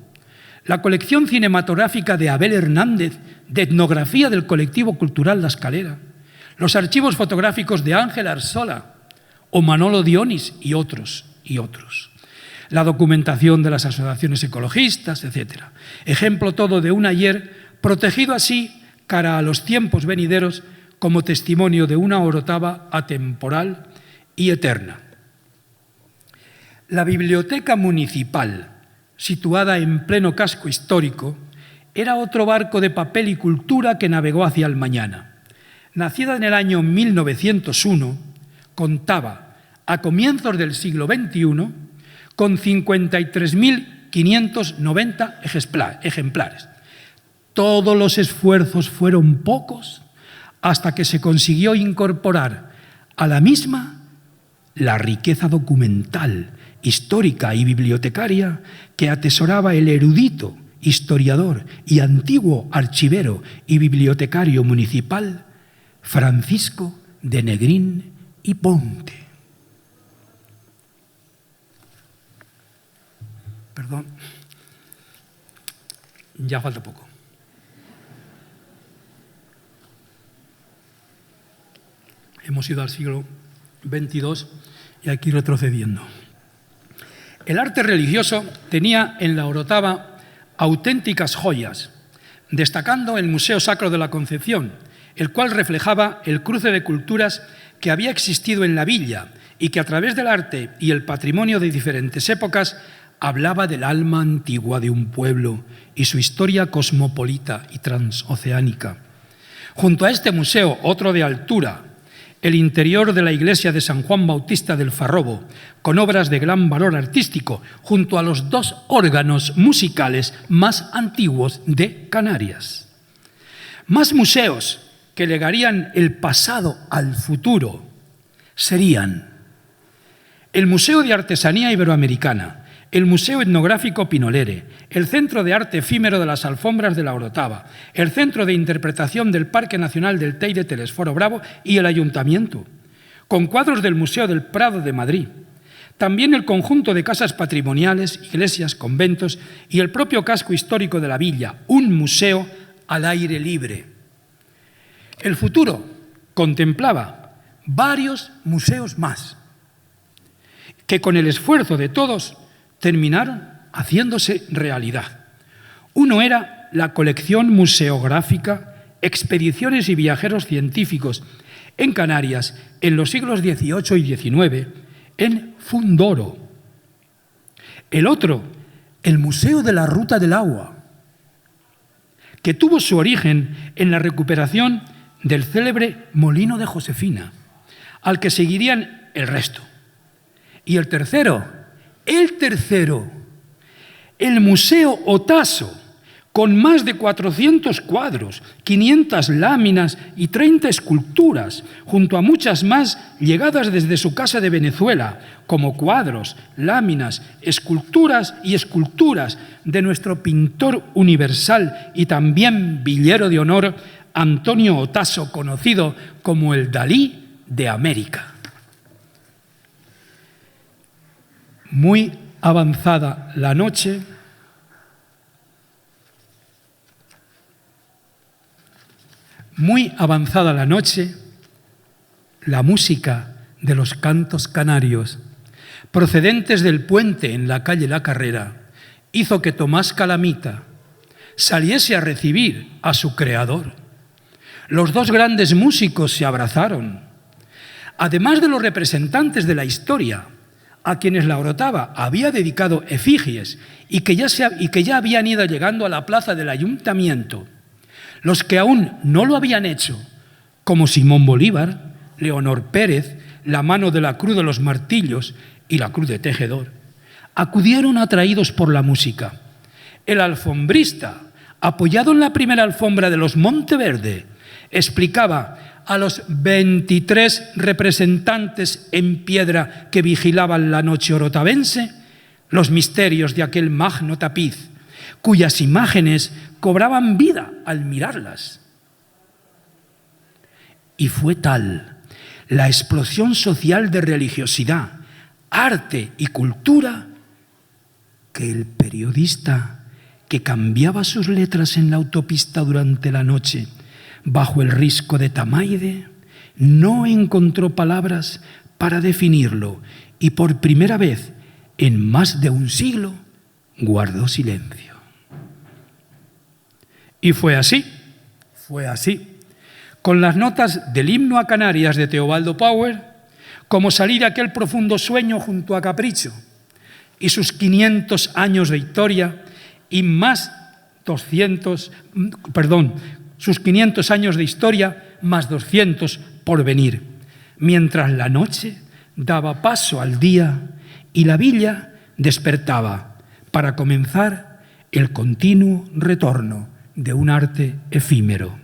la colección cinematográfica de Abel Hernández, de etnografía del colectivo cultural La Escalera, los archivos fotográficos de Ángel Arzola o Manolo Dionis y otros, la documentación de las asociaciones ecologistas, etc. Ejemplo todo de un ayer protegido así cara a los tiempos venideros como testimonio de una Orotava atemporal y eterna. La biblioteca municipal, situada en pleno casco histórico, era otro barco de papel y cultura que navegó hacia el mañana. Nacida en el año 1901, contaba, a comienzos del siglo XXI, con 53.590 ejemplares. Todos los esfuerzos fueron pocos hasta que se consiguió incorporar a la misma la riqueza documental, histórica y bibliotecaria que atesoraba el erudito, historiador y antiguo archivero y bibliotecario municipal Francisco de Negrín y Ponte. Perdón, ya falta poco. Hemos ido al siglo XXII y aquí retrocediendo. El arte religioso tenía en la Orotava auténticas joyas, destacando el Museo Sacro de la Concepción, el cual reflejaba el cruce de culturas que había existido en la villa y que a través del arte y el patrimonio de diferentes épocas hablaba del alma antigua de un pueblo y su historia cosmopolita y transoceánica. Junto a este museo, otro de altura, el interior de la iglesia de San Juan Bautista del Farrobo, con obras de gran valor artístico, junto a los 2 órganos musicales más antiguos de Canarias. Más museos que legarían el pasado al futuro serían el Museo de Artesanía Iberoamericana, el Museo Etnográfico Pinolere, el Centro de Arte Efímero de las Alfombras de la Orotava, el Centro de Interpretación del Parque Nacional del Teide Telesforo Bravo y el Ayuntamiento, con cuadros del Museo del Prado de Madrid. También el conjunto de casas patrimoniales, iglesias, conventos y el propio casco histórico de la villa, un museo al aire libre. El futuro contemplaba varios museos más, que con el esfuerzo de todos terminaron haciéndose realidad. Uno era la colección museográfica Expediciones y Viajeros Científicos en Canarias en los siglos XVIII y XIX, en Fundoro. El otro, el Museo de la Ruta del Agua, que tuvo su origen en la recuperación del célebre Molino de Josefina, al que seguirían el resto. Y el tercero, el Museo Otaso, con más de 400 cuadros, 500 láminas y 30 esculturas, junto a muchas más llegadas desde su casa de Venezuela, como cuadros, láminas, esculturas de nuestro pintor universal y también villero de honor, Antonio Otaso, conocido como el Dalí de América. Muy avanzada la noche, Muy avanzada la noche, la música de los cantos canarios, procedentes del puente en la calle La Carrera, hizo que Tomás Calamita saliese a recibir a su creador. Los dos grandes músicos se abrazaron. Además de los representantes de la historia, a quienes la Orotava había dedicado efigies y que ya habían ido llegando a la plaza del ayuntamiento, los que aún no lo habían hecho, como Simón Bolívar, Leonor Pérez, la mano de la Cruz de los Martillos y la Cruz de Tejedor, acudieron atraídos por la música. El alfombrista, apoyado en la primera alfombra de los Monteverde, explicaba a los 23 representantes en piedra que vigilaban la noche orotavense los misterios de aquel magno tapiz, cuyas imágenes cobraban vida al mirarlas. Y fue tal la explosión social de religiosidad, arte y cultura que el periodista que cambiaba sus letras en la autopista durante la noche bajo el risco de Tamaide no encontró palabras para definirlo y por primera vez en más de un siglo guardó silencio. Y fue así, con las notas del himno a Canarias de Teobaldo Power, como salir de aquel profundo sueño junto a Capricho y sus 500 años de historia y sus 500 años de historia más 200 por venir, mientras la noche daba paso al día y la villa despertaba para comenzar el continuo retorno de un arte efímero.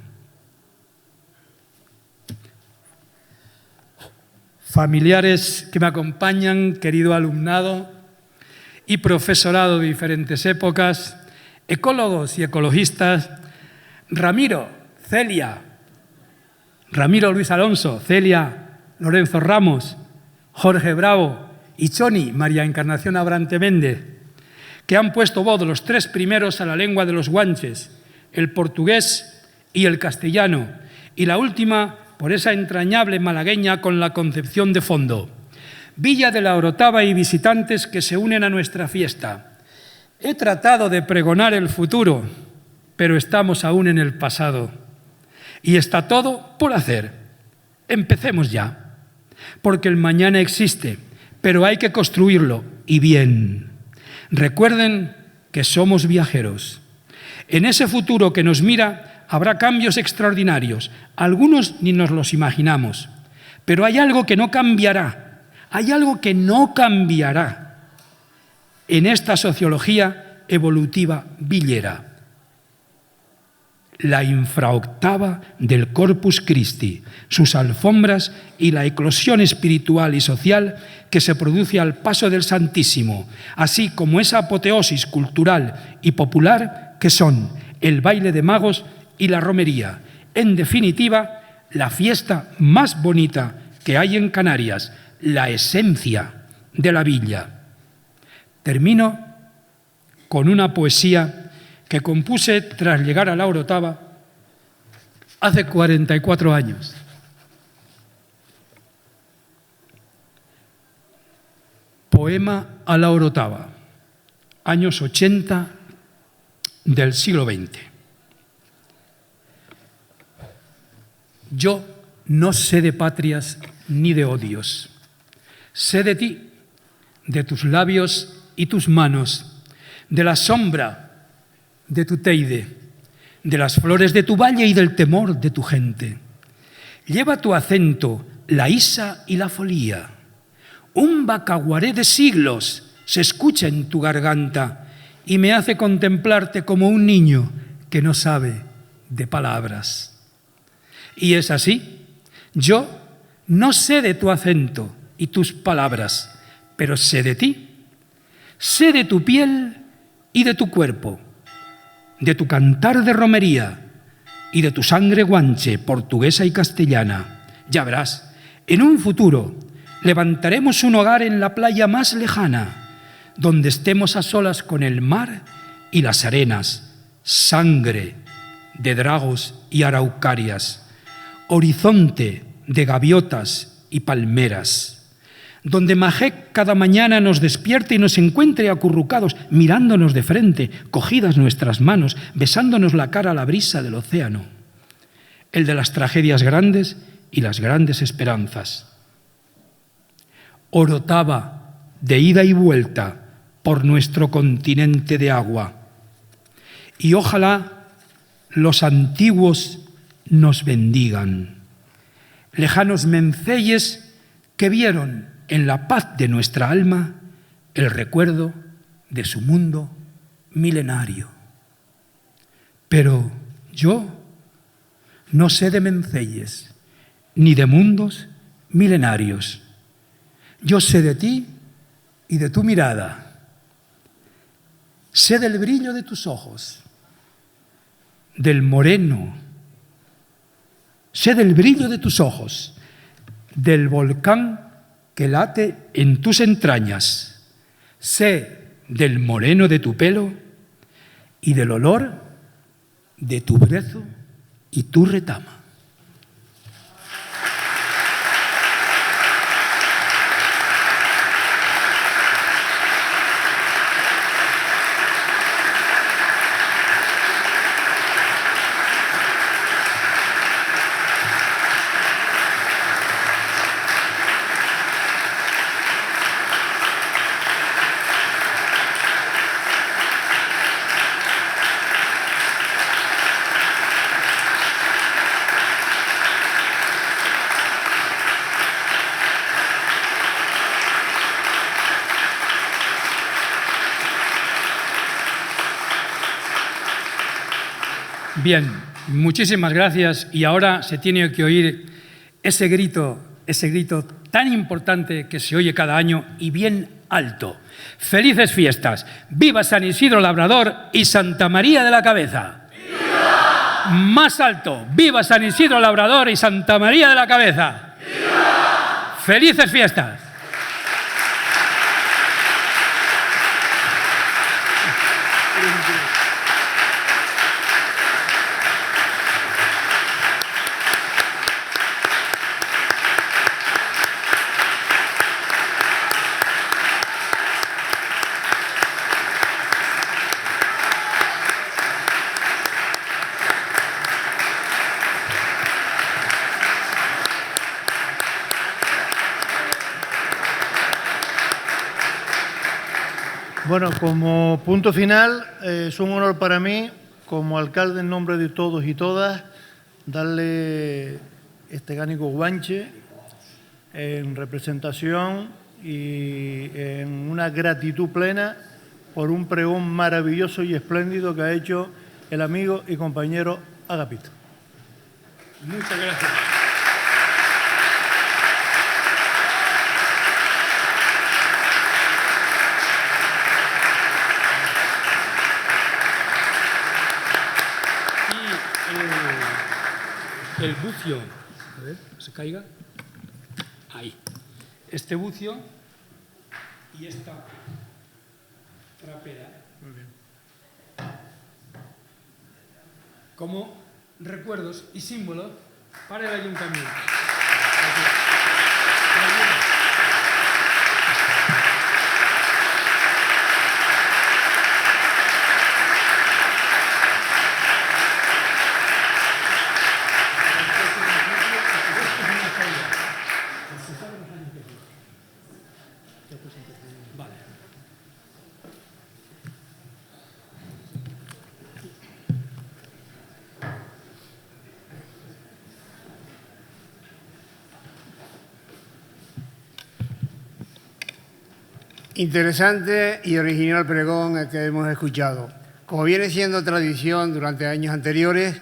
Familiares que me acompañan, querido alumnado y profesorado de diferentes épocas, ecólogos y ecologistas, Ramiro, Celia, Ramiro Luis Alonso, Celia Lorenzo Ramos, Jorge Bravo y Choni María Encarnación Abrante Méndez, que han puesto voz los 3 primeros a la lengua de los guanches, el portugués y el castellano, y la última por esa entrañable malagueña con la Concepción de fondo. Villa de la Orotava y visitantes que se unen a nuestra fiesta. He tratado de pregonar el futuro, pero estamos aún en el pasado. Y está todo por hacer. Empecemos ya, porque el mañana existe, pero hay que construirlo, y bien. Recuerden que somos viajeros. En ese futuro que nos mira habrá cambios extraordinarios. Algunos ni nos los imaginamos. Pero hay algo que no cambiará. Hay algo que no cambiará en esta sociología evolutiva villera. La infraoctava del Corpus Christi, sus alfombras y la eclosión espiritual y social que se produce al paso del Santísimo, así como esa apoteosis cultural y popular que son el baile de magos y la romería. En definitiva, la fiesta más bonita que hay en Canarias, la esencia de la villa. Termino con una poesía que compuse tras llegar a la Orotava hace 44 años. Poema a la Orotava, años 80 del siglo XX. Yo no sé de patrias ni de odios. Sé de ti, de tus labios y tus manos, de la sombra de tu teide, de las flores de tu valle y del temor de tu gente. Lleva tu acento la isa y la folía. Un bacaguaré de siglos se escucha en tu garganta y me hace contemplarte como un niño que no sabe de palabras. Y es así. Yo no sé de tu acento y tus palabras, pero sé de ti. Sé de tu piel y de tu cuerpo, de tu cantar de romería y de tu sangre guanche, portuguesa y castellana. Ya verás, en un futuro levantaremos un hogar en la playa más lejana, donde estemos a solas con el mar y las arenas, sangre de dragos y araucarias, horizonte de gaviotas y palmeras, donde Majek cada mañana nos despierte y nos encuentre acurrucados, mirándonos de frente, cogidas nuestras manos, besándonos la cara a la brisa del océano, el de las tragedias grandes y las grandes esperanzas. Orotava de ida y vuelta por nuestro continente de agua, y ojalá los antiguos nos bendigan, lejanos menceyes que vieron en la paz de nuestra alma el recuerdo de su mundo milenario. Pero yo no sé de menceyes ni de mundos milenarios. Yo sé de ti y de tu mirada. Sé del brillo de tus ojos, del moreno. Sé del brillo de tus ojos, del volcán que late en tus entrañas. Sé del moreno de tu pelo y del olor de tu brezo y tu retama. Bien, muchísimas gracias. Y ahora se tiene que oír ese grito tan importante que se oye cada año y bien alto. ¡Felices fiestas! ¡Viva San Isidro Labrador y Santa María de la Cabeza! ¡Viva! Más alto. ¡Viva San Isidro Labrador y Santa María de la Cabeza! ¡Viva! ¡Felices fiestas! Bueno, como punto final, es un honor para mí, como alcalde en nombre de todos y todas, darle este gánico guanche en representación y en una gratitud plena por un pregón maravilloso y espléndido que ha hecho el amigo y compañero Agapito. Muchas gracias. El bucio, a ver, no se caiga, ahí, este bucio y esta trapera, muy bien, como recuerdos y símbolos para el ayuntamiento. Interesante y original pregón el que hemos escuchado. Como viene siendo tradición durante años anteriores,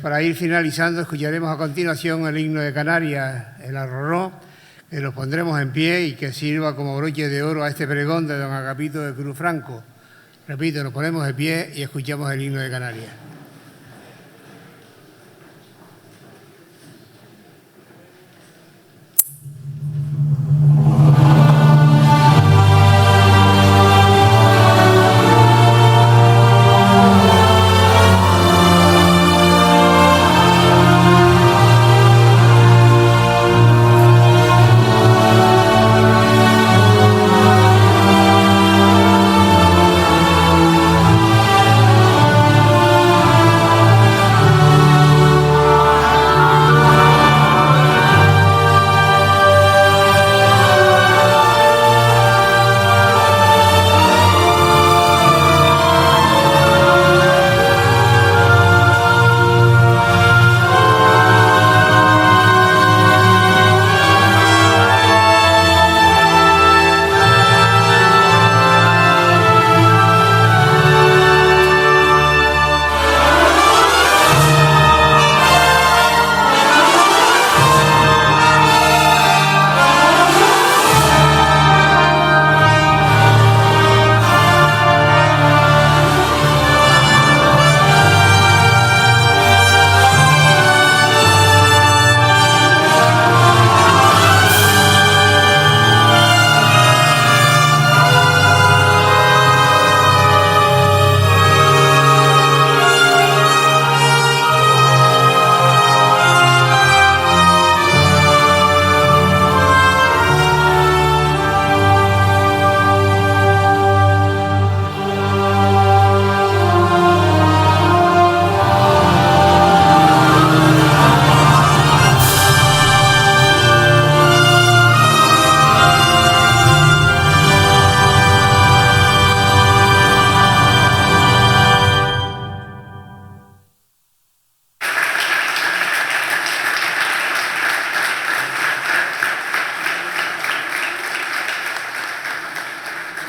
para ir finalizando escucharemos a continuación el himno de Canarias, el Arrorró, que lo pondremos en pie y que sirva como broche de oro a este pregón de don Agapito de Cruz Franco. Repito, nos ponemos de pie y escuchamos el himno de Canarias.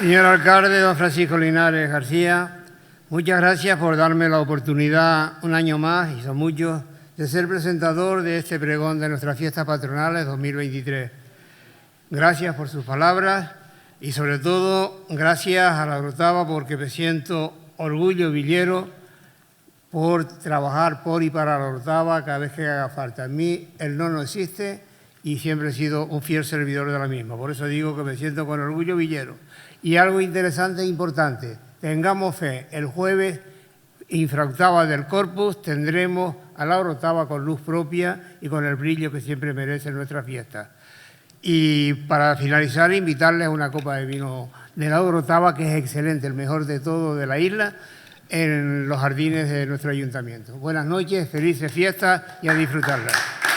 Señor alcalde don Francisco Linares García, muchas gracias por darme la oportunidad un año más, y son muchos, de ser presentador de este pregón de nuestras fiestas patronales 2023. Gracias por sus palabras y sobre todo gracias a la Orotava porque me siento orgullo villero por trabajar por y para la Orotava cada vez que haga falta. En mí el no existe y siempre he sido un fiel servidor de la misma. Por eso digo que me siento con orgullo villero. Y algo interesante e importante, tengamos fe, el jueves, infraoctava del Corpus, tendremos a la Orotava con luz propia y con el brillo que siempre merece nuestra fiesta. Y para finalizar, invitarles a una copa de vino de la Orotava, que es excelente, el mejor de todo de la isla, en los jardines de nuestro ayuntamiento. Buenas noches, felices fiestas y a disfrutarlas.